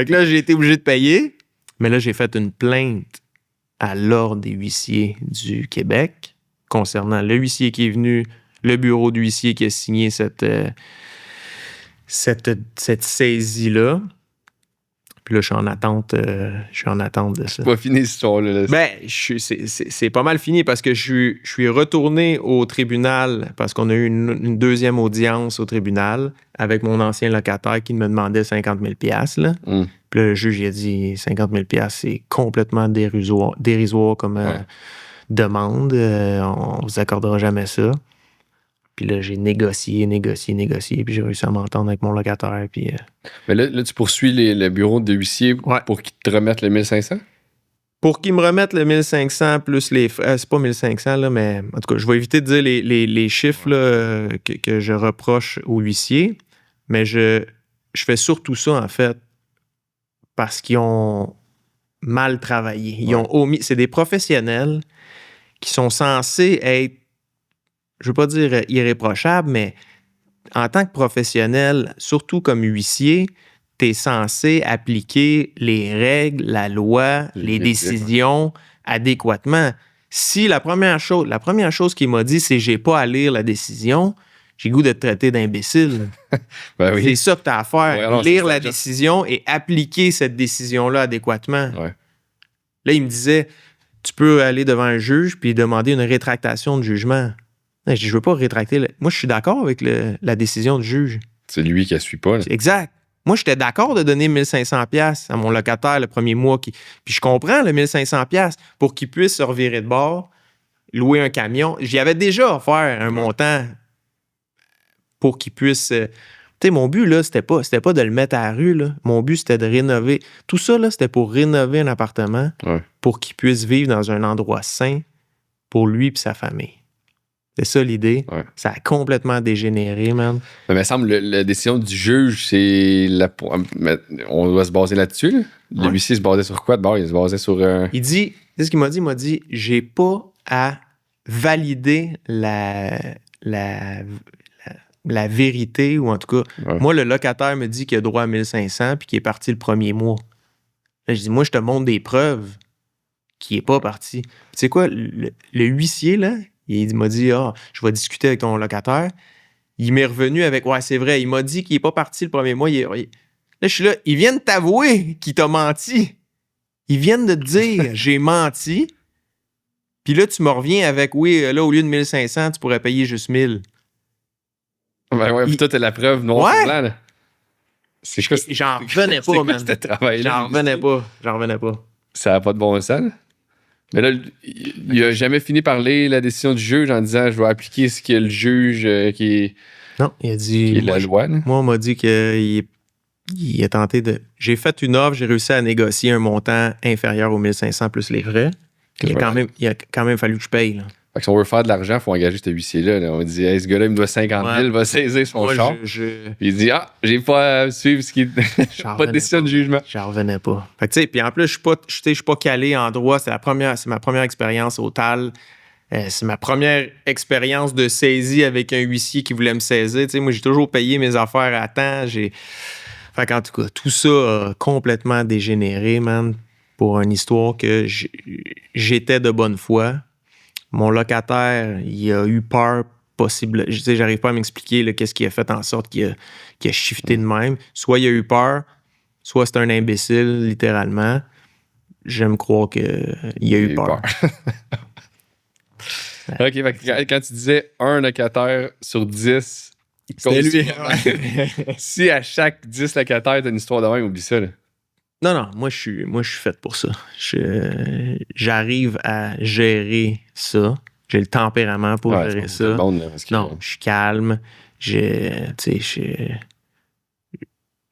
que là, j'ai été obligé de payer. Mais là, j'ai fait une plainte à l'Ordre des huissiers du Québec concernant le huissier qui est venu, le bureau d'huissier qui a signé cette saisie-là. Puis là, je suis en attente de ça. C'est pas fini cette histoire-là. Ben, c'est pas mal fini parce que je suis retourné au tribunal parce qu'on a eu une deuxième audience au tribunal avec mon ancien locataire qui me demandait 50 000 $. Là. Puis là, le juge, il a dit 50 000 $, c'est complètement dérisoire comme demande. On vous accordera jamais ça. Puis là, j'ai négocié, puis j'ai réussi à m'entendre avec mon locataire. Puis, Mais là, tu poursuis le bureau de huissier pour qu'ils te remettent le 1500? Pour qu'ils me remettent le 1500 plus les frais. C'est pas 1500, là, mais en tout cas, je vais éviter de dire les chiffres là, que je reproche aux huissiers. Mais je fais surtout ça, en fait, parce qu'ils ont mal travaillé. Ils ont omis. C'est des professionnels qui sont censés être, je veux pas dire irréprochable, mais en tant que professionnel, surtout comme huissier, tu es censé appliquer les règles, la loi, les décisions adéquatement. Si la première chose qu'il m'a dit, c'est « j'ai pas à lire la décision », j'ai le goût de te traiter d'imbécile. Ben oui. C'est ça que tu as à faire, alors, lire la décision et appliquer cette décision-là adéquatement. Ouais. Là, il me disait « tu peux aller devant un juge puis demander une rétractation de jugement ». Je dis, je veux pas rétracter. Moi, je suis d'accord avec la décision du juge. C'est lui qui ne suit pas. Là. Exact. Moi, j'étais d'accord de donner 1500 $ à mon locataire le premier mois. Puis je comprends le 1500 $ pour qu'il puisse se revirer de bord, louer un camion. J'y avais déjà offert un montant pour qu'il puisse... Tu sais, mon but, là, c'était pas de le mettre à la rue. Là. Mon but, c'était de rénover. Tout ça, là, c'était pour rénover un appartement pour qu'il puisse vivre dans un endroit sain pour lui et sa famille. C'est ça l'idée. Ouais. Ça a complètement dégénéré, man. Mais il me semble la décision du juge, c'est... On doit se baser là-dessus. Là. Le huissier se basait sur quoi d'abord? Il se basait sur... Il dit... C'est ce qu'il m'a dit. Il m'a dit, j'ai pas à valider la vérité, ou en tout cas, moi, le locataire me dit qu'il a droit à 1500 puis qu'il est parti le premier mois. Là, je dis, moi, je te montre des preuves qu'il n'est pas parti. Tu sais quoi? Le huissier, là... Il m'a dit, je vais discuter avec ton locataire. Il m'est revenu avec, ouais, c'est vrai. Il m'a dit qu'il n'est pas parti le premier mois. Là, je suis là, il vient de t'avouer qu'il t'a menti. Ils viennent de te dire, j'ai menti. Puis là, tu me reviens avec, oui, là, au lieu de 1500, tu pourrais payer juste 1000. Ben ouais, puis toi, t'as la preuve noir sur blanc, là. C'est quoi, J'en revenais pas, man. J'en revenais pas. Ça n'a pas de bon sens, là. Mais là, il a jamais fini par lire la décision du juge en disant, je vais appliquer ce que le juge qui est... Non, il a dit... Qui est la loi, là. Moi, on m'a dit qu'il a tenté de... J'ai fait une offre, j'ai réussi à négocier un montant inférieur aux 1500 plus les frais. Il a quand même fallu que je paye, là. Fait que si on veut faire de l'argent, il faut engager ce huissier-là. Là. On dit, hey, ce gars-là, il me doit 50 000, il va saisir son char. Puis il dit, j'ai pas à suivre ce qui est. Pas de décision de jugement. J'en revenais pas. Fait que, tu sais, puis en plus, je suis pas calé en droit. C'est ma première expérience au TAL. C'est ma première expérience de saisie avec un huissier qui voulait me saisir. Tu sais, moi, j'ai toujours payé mes affaires à temps. Fait qu'en tout cas, tout ça a complètement dégénéré, man, pour une histoire que j'étais de bonne foi. Mon locataire, il a eu peur possible. Je sais, j'arrive pas à m'expliquer là, qu'est-ce qui a fait en sorte qu'il a shifté de même. Soit il a eu peur, soit c'est un imbécile, littéralement. J'aime croire qu'il a eu peur. OK, fait que quand tu disais un locataire sur 10, c'était lui. Si à chaque 10 locataires, t'as une histoire de même, oublie ça, là. Non, moi je suis fait pour ça. J'arrive à gérer ça. J'ai le tempérament pour gérer ça. Bon, là, non, je suis calme.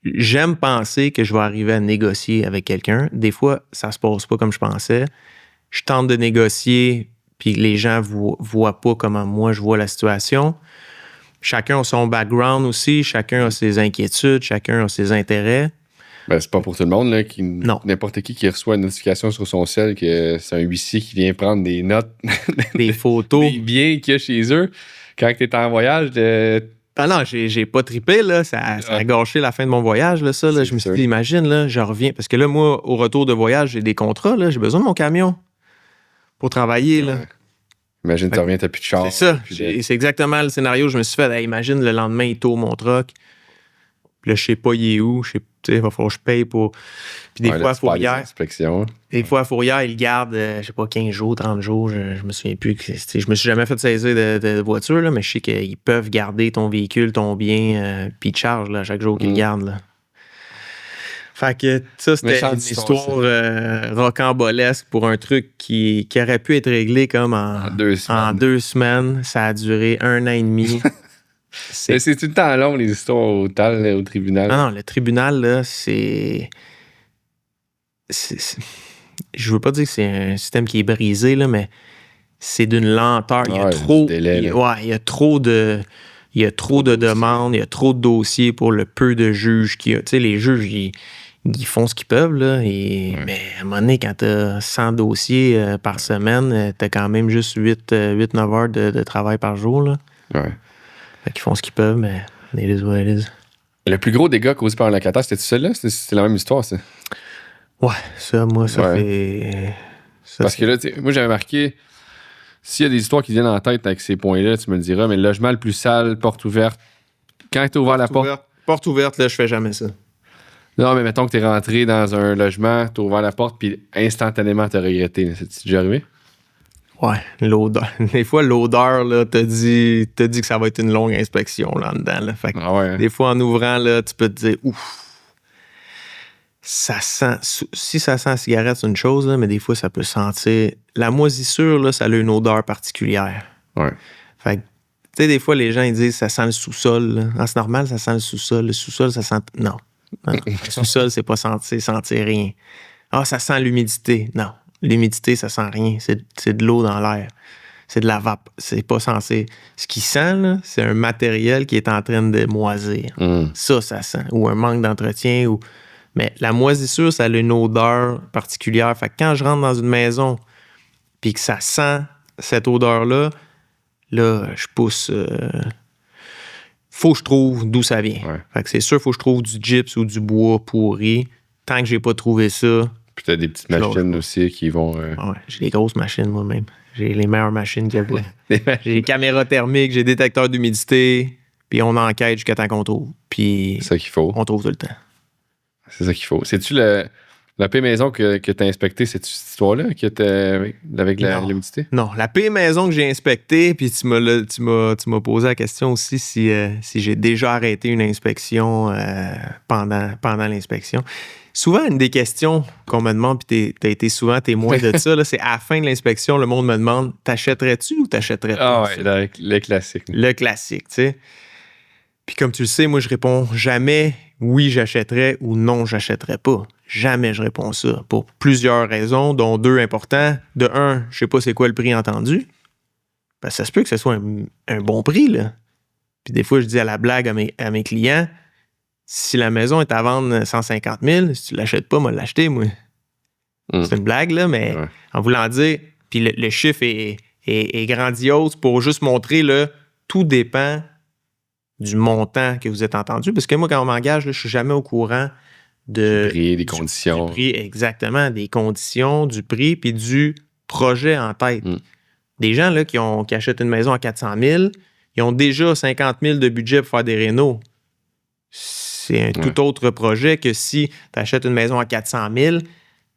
J'aime penser que je vais arriver à négocier avec quelqu'un. Des fois, ça se passe pas comme je pensais. Je tente de négocier, puis les gens voient pas comment moi je vois la situation. Chacun a son background aussi. Chacun a ses inquiétudes. Chacun a ses intérêts. Ben, c'est pas pour tout le monde, là. Non. N'importe qui reçoit une notification sur son cell que c'est un huissier qui vient prendre des notes, des photos, des biens qu'il y a chez eux. Quand t'es en voyage, Ah non, j'ai pas trippé, là. Ça a gâché la fin de mon voyage, là, ça. Là. Je me suis dit, imagine, là, je reviens. Parce que là, moi, au retour de voyage, j'ai des contrats, là. J'ai besoin de mon camion pour travailler, là. Imagine, tu reviens, t'as plus de char. C'est ça. C'est exactement le scénario que je me suis fait. Hey, imagine, le lendemain, il tourne mon truck. Puis là, je sais pas, il est où. Il va falloir que je paye pour. Puis des fois, à Fourrière. Des fois, à Fourrière, ils gardent, je sais pas, 15 jours, 30 jours. Je me souviens plus. Je me suis jamais fait saisir de voiture, là, mais je sais qu'ils peuvent garder ton véhicule, ton bien, puis ils te chargent là, chaque jour qu'ils le gardent. Là. Fait que ça, c'était une histoire rocambolesque pour un truc qui aurait pu être réglé comme en 2 semaines. Ça a duré 1 an et demi. C'est tout le temps long, les histoires au tribunal. Non, le tribunal, là, c'est... Je veux pas dire que c'est un système qui est brisé, là, mais c'est d'une lenteur. Il y a trop... il y a trop de... Il y a trop de demandes, il y a trop de dossiers pour le peu de juges qu'il y a. Tu sais, les juges, ils font ce qu'ils peuvent, là. Mais à un moment donné, quand t'as 100 dossiers par semaine, t'as quand même juste 8-9 heures de travail par jour, là. Ouais. Fait qu'ils font ce qu'ils peuvent, mais it is what it is. Le plus gros dégât causé par un locataire, c'était-tu celui-là? C'est la même histoire, ça? Ouais, ça, moi, ça fait... Parce que là, moi, j'avais marqué, s'il y a des histoires qui viennent en tête avec ces points-là, tu me le diras, mais le logement le plus sale, porte ouverte. Quand tu as ouvert la porte... Porte ouverte, là, je fais jamais ça. Non, mais mettons que tu es rentré dans un logement, tu as ouvert la porte, puis instantanément, tu as regretté. C'est-tu déjà arrivé? Ouais, l'odeur. Des fois, l'odeur, là, te dit que ça va être une longue inspection là-dedans. Là. Fait que des fois, en ouvrant, là, tu peux te dire, ouf, ça sent... Si ça sent la cigarette, c'est une chose, là, mais des fois, ça peut sentir... La moisissure, là, ça a une odeur particulière. Ouais. Fait que, tu sais, des fois, les gens, ils disent, ça sent le sous-sol. Là. Ah, c'est normal, ça sent le sous-sol. Le sous-sol, ça sent... Non. Le sous-sol, c'est pas sentir rien. Ah, ça sent l'humidité. Non. L'humidité, ça sent rien. C'est de l'eau dans l'air. C'est de la vapeur. C'est pas censé... Ce qui sent, là, c'est un matériel qui est en train de moisir. Ça sent. Ou un manque d'entretien. Mais la moisissure, ça a une odeur particulière. Fait que quand je rentre dans une maison puis que ça sent cette odeur-là, là, je pousse... faut que je trouve d'où ça vient. Ouais. Fait que c'est sûr, faut que je trouve du gyps ou du bois pourri. Tant que j'ai pas trouvé ça... Puis t'as des petites machines aussi qui vont... Ouais, j'ai des grosses machines moi-même. J'ai les meilleures machines qu'il y a. J'ai caméra thermique, j'ai détecteur d'humidité, puis on enquête jusqu'à temps qu'on trouve. Puis c'est ça qu'il faut. On trouve tout le temps. C'est ça qu'il faut. C'est-tu le... La paix maison que tu as inspectée, c'est cette histoire-là qui était avec l'humidité? Non, la paix maison que j'ai inspectée, puis tu m'as posé la question aussi si j'ai déjà arrêté une inspection pendant l'inspection. Souvent, une des questions qu'on me demande, puis tu as été souvent témoin de ça, là, c'est à la fin de l'inspection, le monde me demande « T'achèterais-tu ou t'achèterais pas? » Ah ouais, le classique. Le classique, tu sais. Puis comme tu le sais, moi, je réponds jamais « oui, j'achèterais » ou « non, j'achèterais pas ». Jamais je réponds ça, pour plusieurs raisons, dont 2 importants. De 1, je sais pas c'est quoi le prix entendu. Parce que ça se peut que ce soit un bon prix, là. Puis des fois, je dis à la blague à mes clients, si la maison est à vendre 150 000, si tu l'achètes pas, moi l'acheter, moi. C'est une blague, là, mais en voulant dire, puis le chiffre est grandiose pour juste montrer, là, tout dépend du montant que vous êtes entendu. Parce que moi, quand on m'engage, là, je suis jamais au courant du prix, des conditions. Du prix, exactement, des conditions, du prix, puis du projet en tête. Des gens là, qui achètent une maison à 400 000, ils ont déjà 50 000 de budget pour faire des rénaux. C'est un tout autre projet que si tu achètes une maison à 400 000,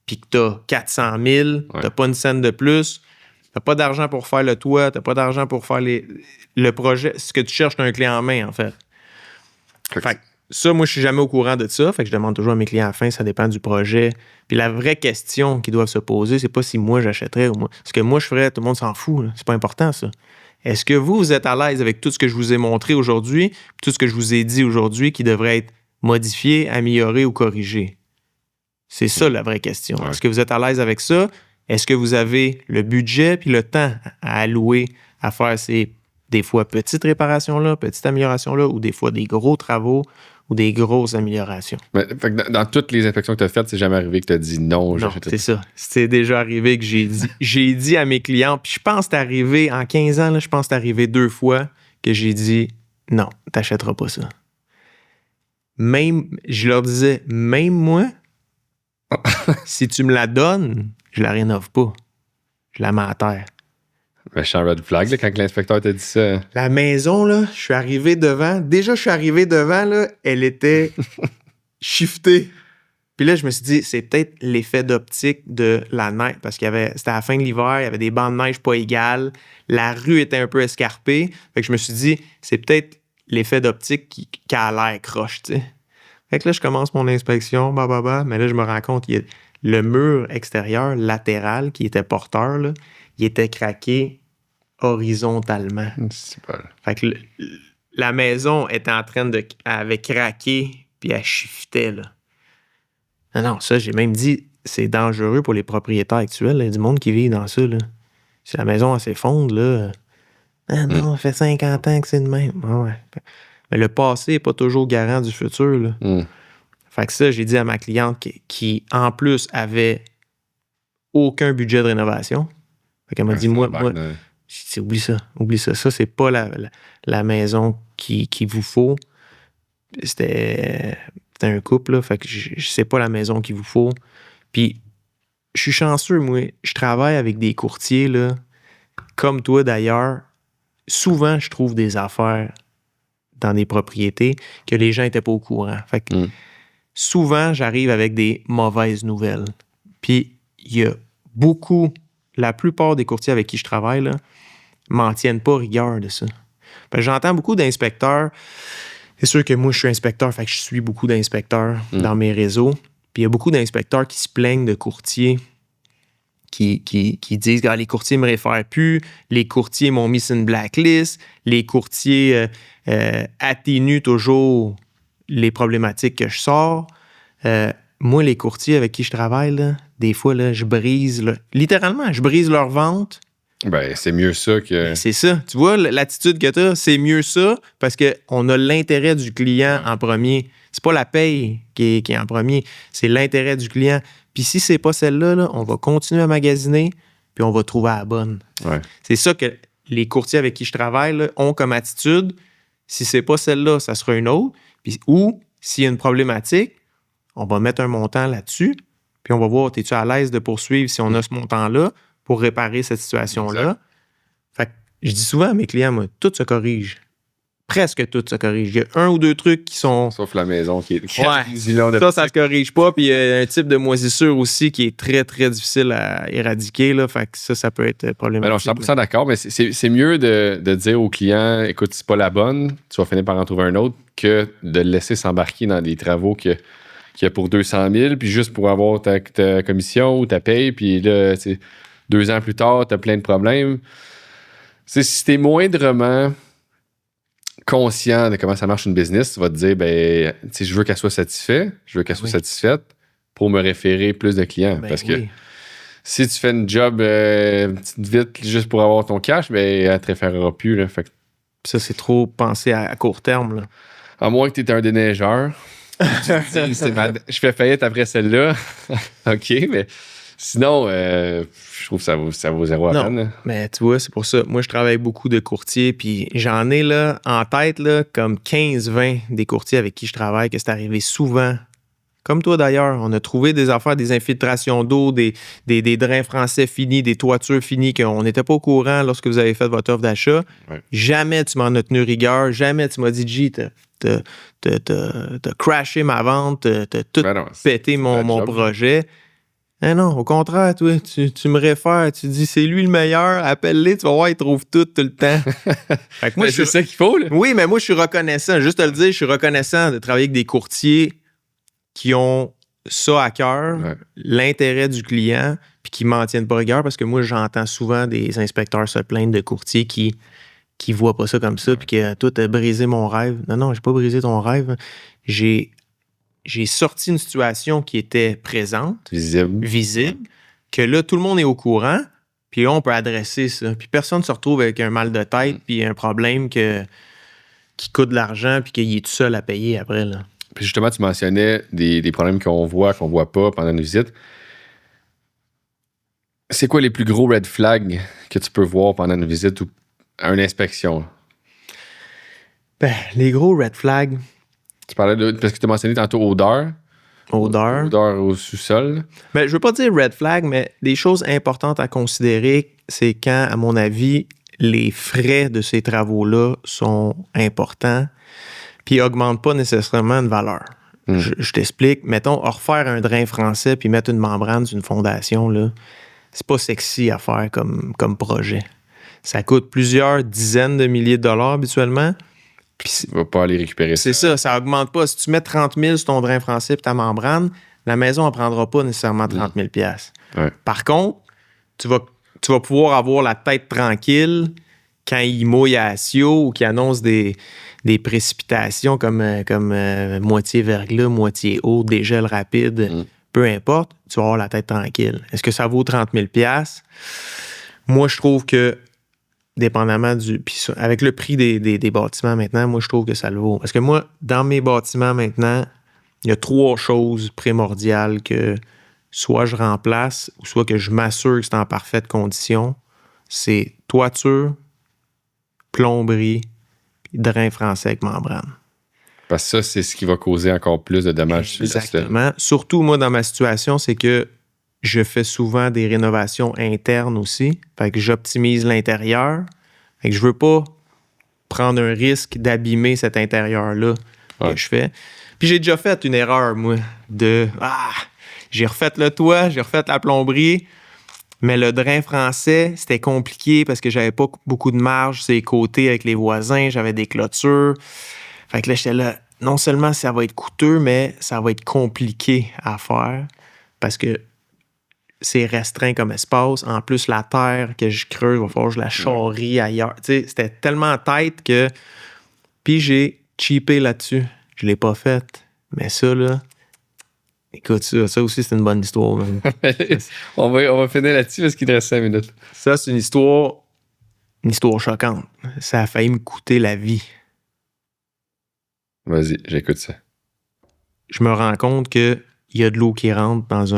puis que tu as 400 000, tu n'as pas une scène de plus, tu n'as pas d'argent pour faire le toit, tu n'as pas d'argent pour faire le projet. Ce que tu cherches, tu as un clé en main, en fait. Fait que ça, moi, je suis jamais au courant de ça. Fait que je demande toujours à mes clients à la fin, ça dépend du projet. Puis la vraie question qu'ils doivent se poser, c'est pas si moi j'achèterais ou moi. Ce que moi je ferais, tout le monde s'en fout. Là. C'est pas important, ça. Est-ce que vous êtes à l'aise avec tout ce que je vous ai montré aujourd'hui, tout ce que je vous ai dit aujourd'hui qui devrait être modifié, amélioré ou corrigé? C'est ça la vraie question. Est-ce que vous êtes à l'aise avec ça? Est-ce que vous avez le budget puis le temps à allouer à faire ces, des fois, petites réparations-là, petites améliorations-là, ou des fois des gros travaux ou des grosses améliorations? Mais, fait que dans toutes les inspections que tu as faites, c'est jamais arrivé que tu as dit non. Non, c'est ça. C'est déjà arrivé que j'ai dit à mes clients, puis je pense que c'est arrivé, en 15 ans, là, je pense que c'est arrivé 2 fois que j'ai dit non, t'achèteras pas ça. Même, je leur disais, même moi, si tu me la donnes, je la rénove pas. Je la mets à terre. Méchant red flag, là, quand l'inspecteur t'a dit ça. La maison, là, je suis arrivé devant. Déjà, je suis arrivé devant, là, elle était shiftée. Puis là, je me suis dit, c'est peut-être l'effet d'optique de la neige, parce c'était à la fin de l'hiver, il y avait des bancs de neige pas égales, la rue était un peu escarpée. Fait que je me suis dit, c'est peut-être l'effet d'optique qui a l'air croche, tu sais. Fait que là, je commence mon inspection, mais là, je me rends compte, le mur extérieur latéral qui était porteur, là, il était craqué horizontalement. Fait que la maison était en train avait craqué, puis elle shiftait, là. Non, ça, j'ai même dit, c'est dangereux pour les propriétaires actuels. Il y a du monde qui vit dans ça, là. Si la maison, elle s'effondre, là... Ah non, ça fait 50 ans que c'est de même. Ah ouais. Mais le passé n'est pas toujours garant du futur, là. Fait que ça, j'ai dit à ma cliente qui en plus, avait aucun budget de rénovation. Fait qu'elle m'a dit, moi, j'ai dit, oublie ça. Ça, c'est pas la maison qu'il vous faut. C'était un couple, là. Fait que c'est pas la maison qu'il vous faut. Puis, je suis chanceux, moi. Je travaille avec des courtiers, là, comme toi d'ailleurs. Souvent, je trouve des affaires dans des propriétés que les gens n'étaient pas au courant. Fait que souvent, j'arrive avec des mauvaises nouvelles. Puis, il y a la plupart des courtiers avec qui je travaille, là, m'en tiennent pas rigueur de ça. Parce que j'entends beaucoup d'inspecteurs. C'est sûr que moi, je suis inspecteur, fait que je suis beaucoup d'inspecteurs dans mes réseaux. Puis il y a beaucoup d'inspecteurs qui se plaignent de courtiers qui disent « les courtiers me réfèrent plus, les courtiers m'ont mis sur une blacklist, les courtiers atténuent toujours les problématiques que je sors. » Moi, les courtiers avec qui je travaille, là, des fois, là, je brise leur vente. Ben, c'est mieux ça que... C'est ça. Tu vois, l'attitude que tu as, c'est mieux ça parce qu'on a l'intérêt du client en premier. C'est pas la paye qui est en premier, c'est l'intérêt du client. Puis si c'est pas celle-là, là, on va continuer à magasiner puis on va trouver la bonne. Ouais. C'est ça que les courtiers avec qui je travaille là, ont comme attitude. Si c'est pas celle-là, ça sera une autre. Puis, ou s'il y a une problématique, on va mettre un montant là-dessus puis on va voir, es-tu à l'aise de poursuivre si on a ce montant-là pour réparer cette situation-là. Exact. Fait que je dis souvent à mes clients, moi, tout se corrige. presque tout se corrige. Il y a un ou deux trucs qui sont... Sauf la maison qui est... Ouais, ça se corrige pas. Puis il y a un type de moisissure aussi qui est très, très difficile à éradiquer. Là, fait que ça peut être problématique. Mais non, je suis 100% d'accord, mais c'est mieux de dire au client, écoute, c'est pas la bonne, tu vas finir par en trouver un autre, que de le laisser s'embarquer dans des travaux qu'il y a pour 200 000, puis juste pour avoir ta commission ou ta paye, puis là, 2 ans plus tard, t'as plein de problèmes. Si t'es moindrement conscient de comment ça marche une business, tu vas te dire, ben, je veux qu'elle soit satisfaite, satisfaite pour me référer plus de clients. Parce que si tu fais une job vite juste pour avoir ton cash, ben, elle ne te référera plus. Là. Fait que... Ça, c'est trop pensé à court terme. Là. À moins que tu étais un déneigeur. Je fais faillite après celle-là. OK, mais sinon, je trouve que ça vaut zéro à peine. Mais tu vois, c'est pour ça. Moi, je travaille beaucoup de courtiers, puis j'en ai là, en tête là, comme 15-20 des courtiers avec qui je travaille, que c'est arrivé souvent. Comme toi d'ailleurs, on a trouvé des affaires, des infiltrations d'eau, des drains français finis, des toitures finies qu'on n'était pas au courant lorsque vous avez fait votre offre d'achat. Ouais. Jamais tu m'en as tenu rigueur, jamais tu m'as dit, G, t'as crashé ma vente, t'as tout pété mon projet. Eh non, au contraire, toi, tu me réfères, tu dis c'est lui le meilleur, appelle-les, tu vas voir, il trouve tout le temps. Fait que moi, c'est ça qu'il faut, là. Oui, mais moi, je suis reconnaissant. Juste te le dire, je suis reconnaissant de travailler avec des courtiers qui ont ça à cœur, l'intérêt du client, puis qui m'en tiennent pas rigueur, parce que moi, j'entends souvent des inspecteurs se plaindre de courtiers qui voient pas ça comme ça, puis que toi, t'as brisé mon rêve. Non, j'ai pas brisé ton rêve. J'ai sorti une situation qui était présente, visible, que là, tout le monde est au courant, puis là, on peut adresser ça. Puis personne ne se retrouve avec un mal de tête, puis un problème qui coûte de l'argent, puis qu'il est tout seul à payer après, là. Puis justement, tu mentionnais des problèmes qu'on voit pas pendant une visite. C'est quoi les plus gros red flags que tu peux voir pendant une visite ou à une inspection? Ben, les gros red flags... Tu parlais parce que tu as mentionné tantôt odeur. Odeur au sous-sol. Ben, je veux pas dire red flag, mais des choses importantes à considérer, c'est quand, à mon avis, les frais de ces travaux-là sont importants puis ils n'augmentent pas nécessairement une valeur. Je t'explique. Mettons, refaire un drain français puis mettre une membrane sur une fondation, là, c'est pas sexy à faire comme projet. Ça coûte plusieurs dizaines de milliers de dollars habituellement. Tu vas pas aller récupérer ça. C'est ça augmente pas. Si tu mets 30 000 sur ton drain français et ta membrane, la maison ne prendra pas nécessairement 30 000 Ouais. Par contre, tu vas pouvoir avoir la tête tranquille quand il mouille à Sio ou qu'il annonce des précipitations comme moitié verglas, moitié eau, des gels rapides, peu importe, tu vas avoir la tête tranquille. Est-ce que ça vaut 30 000 $? Moi, je trouve que dépendamment puis avec le prix des bâtiments maintenant, moi, je trouve que ça le vaut. Parce que moi, dans mes bâtiments maintenant, il y a 3 choses primordiales que soit je remplace ou soit que je m'assure que c'est en parfaite condition. C'est toiture, plomberie, puis drain français avec membrane. Parce que ça, c'est ce qui va causer encore plus de dommages. Exactement. Surtout, moi, dans ma situation, c'est que je fais souvent des rénovations internes aussi. Fait que j'optimise l'intérieur. Fait que je veux pas prendre un risque d'abîmer cet intérieur-là que je fais. Puis j'ai déjà fait une erreur, moi, j'ai refait le toit, j'ai refait la plomberie, mais le drain français, c'était compliqué parce que j'avais pas beaucoup de marge sur les côtés avec les voisins, j'avais des clôtures. Fait que là, j'étais là, non seulement ça va être coûteux, mais ça va être compliqué à faire parce que c'est restreint comme espace. En plus, la terre que je creuse, il va falloir que je la charrie ailleurs. Tu sais, c'était tellement tête que... Puis j'ai cheapé là-dessus. Je l'ai pas fait. Mais ça, là... Écoute, ça aussi, c'est une bonne histoire. on va finir là-dessus parce qu'il te reste 5 minutes. Ça, c'est une histoire choquante. Ça a failli me coûter la vie. Vas-y, j'écoute ça. Je me rends compte qu'il y a de l'eau qui rentre dans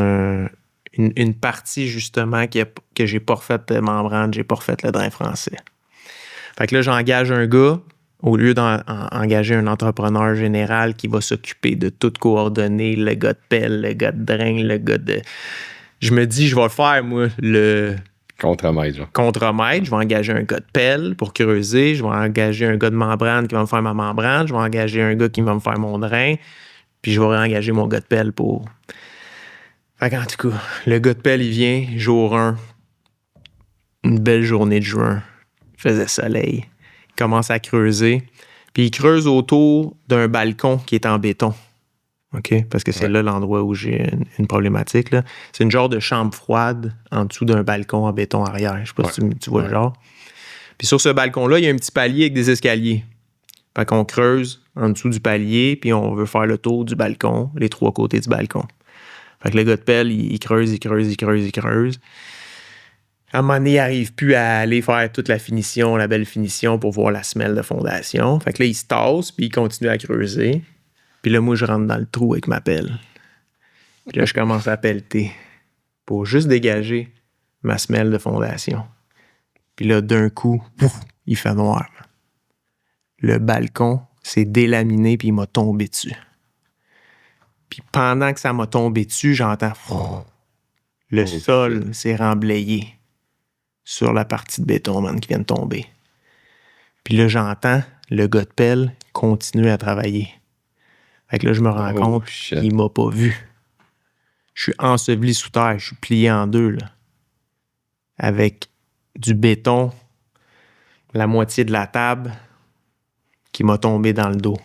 une partie, justement, que j'ai pas refait de membrane, j'ai pas refait le drain français. Fait que là, j'engage un gars, au lieu d'engager un entrepreneur général qui va s'occuper de tout coordonner, le gars de pelle, le gars de drain, le gars de... Je me dis, je vais le faire, moi, Contre-maître, genre. Contre-maître, je vais engager un gars de pelle pour creuser, je vais engager un gars de membrane qui va me faire ma membrane, je vais engager un gars qui va me faire mon drain, puis je vais engager mon gars de pelle pour... Fait qu'en tout cas, le gars de pelle, il vient, jour 1, une belle journée de juin, il faisait soleil, il commence à creuser, puis il creuse autour d'un balcon qui est en béton. OK? Parce que c'est là l'endroit où j'ai une problématique. Là. C'est une genre de chambre froide en dessous d'un balcon en béton arrière. Je sais pas si tu vois le genre. Puis sur ce balcon-là, il y a un petit palier avec des escaliers. Fait qu'on creuse en dessous du palier, puis on veut faire le tour du balcon, les 3 côtés du balcon. Fait que le gars de pelle, il creuse. À un moment donné, il n'arrive plus à aller faire toute la finition, la belle finition pour voir la semelle de fondation. Fait que là, il se tasse, puis il continue à creuser. Puis là, moi, je rentre dans le trou avec ma pelle. Puis là, je commence à pelleter pour juste dégager ma semelle de fondation. Puis là, d'un coup, pouf, il fait noir. Le balcon s'est délaminé puis il m'a tombé dessus. Puis pendant que ça m'a tombé dessus, j'entends... Le sol s'est remblayé sur la partie de béton, man, qui vient de tomber. Puis là, j'entends le gars de pelle continuer à travailler. Fait que là, je me rends compte qu'il m'a pas vu. Je suis enseveli sous terre, je suis plié en 2, là. Avec du béton, la moitié de la table qui m'a tombé dans le dos.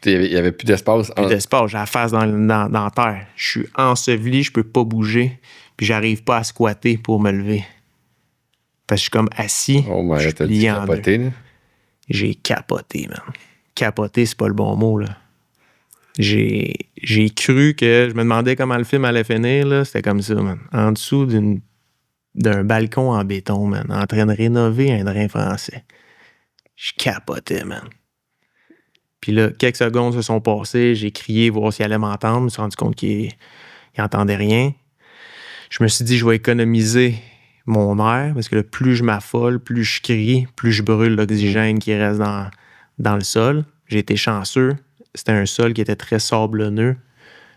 Il n'y avait plus d'espace. Plus d'espace, j'ai la face dans terre. Je suis enseveli, je peux pas bouger, puis j'arrive pas à squatter pour me lever. Parce que je suis comme assis, je suis plié en 2. J'ai capoté, man. Capoté, c'est pas le bon mot, là. J'ai cru que... Je me demandais comment le film allait finir, là. C'était comme ça, man. En dessous d'un balcon en béton, man. En train de rénover un drain français. Je capotais, man. Puis là, quelques secondes se sont passées. J'ai crié voir s'il allait m'entendre. Je me suis rendu compte qu'il n'entendait rien. Je me suis dit, je vais économiser mon air, parce que là, plus je m'affole, plus je crie, plus je brûle l'oxygène qui reste dans le sol. J'ai été chanceux. C'était un sol qui était très sablonneux.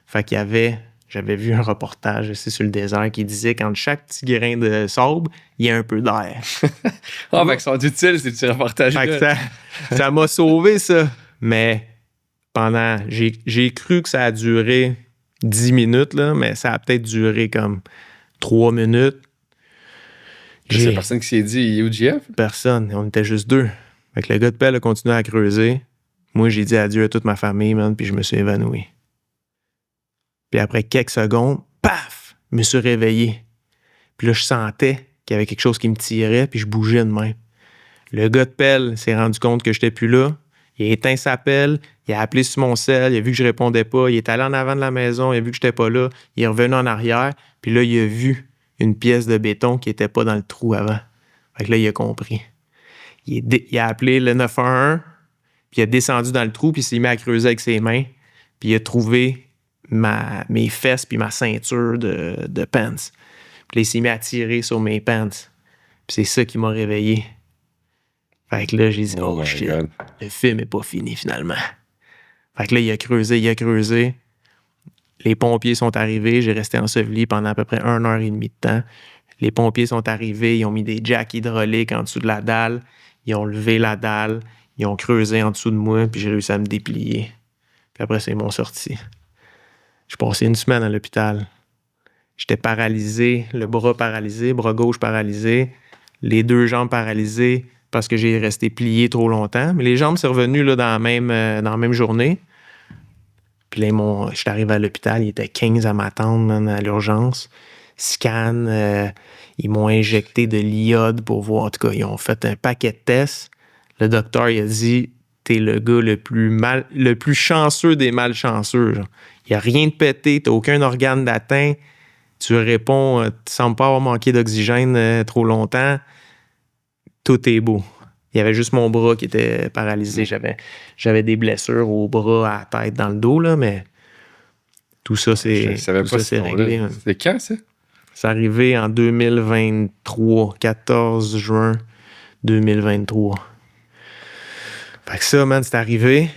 Fait qu'il y avait... J'avais vu un reportage ici sur le désert qui disait qu'entre chaque petit grain de sable, il y a un peu d'air. Ah, fait que sont utiles, ces petits reportages-là. Ça m'a sauvé, ça. Mais pendant... J'ai cru que ça a duré 10 minutes, là, mais ça a peut-être duré comme 3 minutes. C'est personne qui s'est dit, il est où JF? Personne. On était juste 2. Fait que le gars de pelle a continué à creuser. Moi, j'ai dit adieu à toute ma famille, man, puis je me suis évanoui. Puis après quelques secondes, paf! Je me suis réveillé. Puis là, je sentais qu'il y avait quelque chose qui me tirait, puis je bougeais de même. Le gars de pelle s'est rendu compte que j'étais plus là. Il a éteint sa pelle, il a appelé sur mon cell, il a vu que je répondais pas, il est allé en avant de la maison, il a vu que j'étais pas là, il est revenu en arrière, puis là, il a vu une pièce de béton qui était pas dans le trou avant. Fait que là, il a compris. Il a appelé le 911, puis il a descendu dans le trou, puis il s'est mis à creuser avec ses mains, puis il a trouvé mes fesses puis ma ceinture de pants. Puis là, il s'est mis à tirer sur mes pants. Puis c'est ça qui m'a réveillé. Fait que là, j'ai dit, oh shit, le film est pas fini finalement. Fait que là, il a creusé. Les pompiers sont arrivés, j'ai resté enseveli pendant à peu près 1h30 de temps. Les pompiers sont arrivés, ils ont mis des jacks hydrauliques en dessous de la dalle, ils ont levé la dalle, ils ont creusé en dessous de moi, puis j'ai réussi à me déplier. Puis après, ils m'ont sorti. J'ai passé 1 semaine à l'hôpital. J'étais paralysé, le bras paralysé, bras gauche paralysé, les 2 jambes paralysées parce que j'ai resté plié trop longtemps. Mais les jambes, c'est revenu là, dans la même journée. Puis là, je suis arrivé à l'hôpital, il était 15 à m'attendre, man, à l'urgence. Scan, ils m'ont injecté de l'iode pour voir. En tout cas, ils ont fait un paquet de tests. Le docteur, il a dit, t'es le gars le plus chanceux des malchanceux. Il n'y a rien de pété, t'as aucun organe d'atteint. Tu réponds, tu sembles pas avoir manqué d'oxygène trop longtemps. Tout est beau. Il y avait juste mon bras qui était paralysé. J'avais des blessures au bras, à la tête, dans le dos, là, mais tout ça, c'est réglé. C'était quand, ça? C'est arrivé en 2023, 14 juin 2023. Fait que ça, man, c'est arrivé.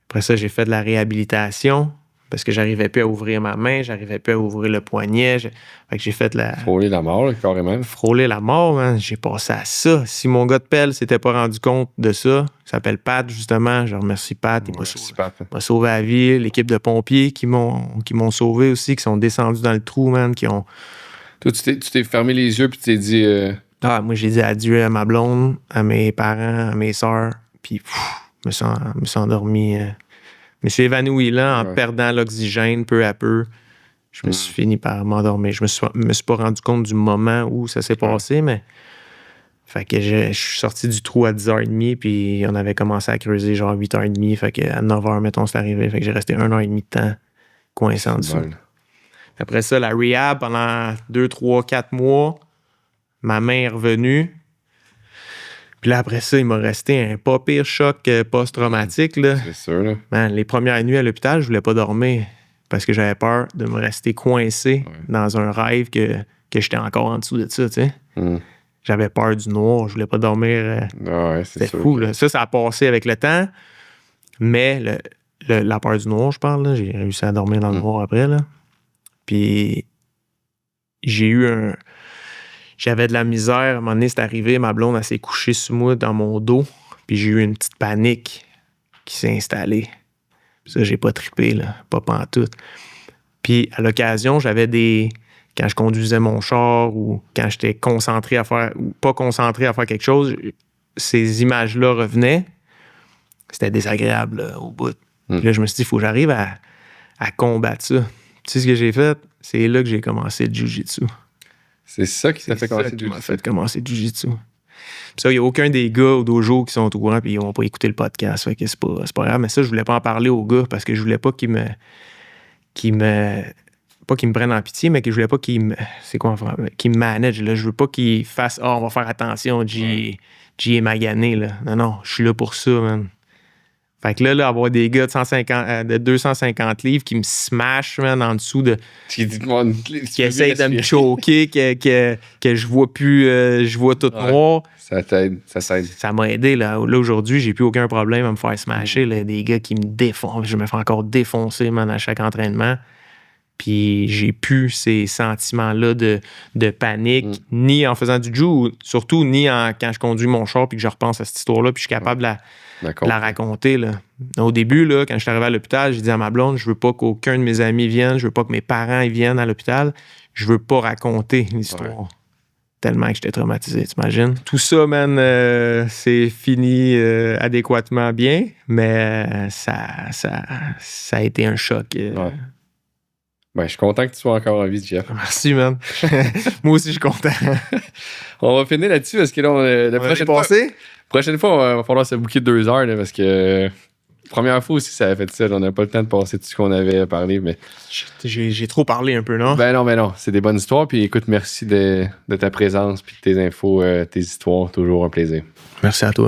Après ça, j'ai fait de la réhabilitation. parce que j'arrivais plus à ouvrir ma main, j'arrivais plus à ouvrir le poignet. Fait que j'ai fait Frôler la mort, là, carrément. Frôler la mort, man. J'ai passé à ça. Si mon gars de pelle s'était pas rendu compte de ça, il s'appelle Pat, justement. Je remercie Pat. Il m'a sauvé la vie. L'équipe de pompiers qui m'ont sauvé aussi, qui sont descendus dans le trou, man, qui ont... Toi, tu t'es fermé les yeux puis tu t'es dit... moi, j'ai dit adieu à ma blonde, à mes parents, à mes sœurs. Puis, je me suis endormi. Je me suis évanoui là en perdant l'oxygène peu à peu. Je me suis fini par m'endormir. Je me suis pas rendu compte du moment où ça s'est passé, mais... Fait que je suis sorti du trou à 10h30, puis on avait commencé à creuser genre 8h30. Fait qu'à 9h, mettons, c'est arrivé. Fait que j'ai resté 1h30 de temps coincé en dessous. Après ça, la rehab, pendant 2, 3, 4 mois, ma main est revenue. Puis là, après ça, il m'a resté un pas pire choc post-traumatique. Là. C'est sûr, là. Man, les premières nuits à l'hôpital, je voulais pas dormir parce que j'avais peur de me rester coincé dans un rêve que j'étais encore en dessous de ça, tu sais. J'avais peur du noir, je voulais pas dormir. C'était fou, là. Ça a passé avec le temps, mais la peur du noir, je parle, là, j'ai réussi à dormir dans le noir après, là. Puis j'avais de la misère. À un moment donné, c'est arrivé, ma blonde, elle s'est couchée sur moi dans mon dos. Puis j'ai eu une petite panique qui s'est installée. Puis ça, j'ai pas trippé, là. Pas pantoute. Puis à l'occasion, quand je conduisais mon char ou quand j'étais concentré à faire, ou pas concentré à faire quelque chose, ces images-là revenaient. C'était désagréable, là, au bout. Puis là, je me suis dit, il faut que j'arrive à combattre ça. Tu sais ce que j'ai fait? C'est là que j'ai commencé le jiu-jitsu. C'est ça qui t'a fait commencer le jiu-jitsu? m'a fait commencer le jiu-jitsu. Puis ça, il n'y a aucun des gars au dojo qui sont au courant puis ils n'ont pas écouté le podcast. Fait que c'est pas grave. Mais ça, je voulais pas en parler aux gars parce que je voulais pas qu'ils me pas qu'ils me prennent en pitié, mais que je voulais pas qu'ils me... C'est quoi, qu'ils me managent, là. Je veux pas qu'ils fassent « on va faire attention, G est magané, là. » Non, je suis là pour ça, man. Fait que là, avoir des gars de 250 livres qui me smashent, man, en dessous de... qui essayent de me choquer, que je vois plus... je vois tout noir. Ça t'aide. Ça m'a aidé, là. Là, aujourd'hui, j'ai plus aucun problème à me faire smasher, là. Des gars qui me défoncent. Je me fais encore défoncer, man, à chaque entraînement. Puis j'ai plus ces sentiments-là de panique, ni en faisant du jiu, surtout ni quand je conduis mon char puis que je repense à cette histoire-là, puis je suis capable de la raconter. Là. Au début, là, quand je suis arrivé à l'hôpital, j'ai dit à ma blonde, je veux pas qu'aucun de mes amis vienne, je veux pas que mes parents ils viennent à l'hôpital, je veux pas raconter l'histoire. Ouais. Tellement que j'étais traumatisé, t'imagines? Tout ça, man, c'est fini adéquatement bien, mais ça a été un choc. Ben, je suis content que tu sois encore en vie, Jeff. Merci, man. Moi aussi, je suis content. On va finir là-dessus parce que là, la prochaine fois, il va falloir se booker 2 heures là, parce que première fois aussi, ça a fait ça. On n'a pas le temps de passer tout ce qu'on avait parlé. Mais... J'ai trop parlé un peu, non? Ben non. C'est des bonnes histoires. Puis écoute, merci de ta présence puis de tes infos, tes histoires. Toujours un plaisir. Merci à toi.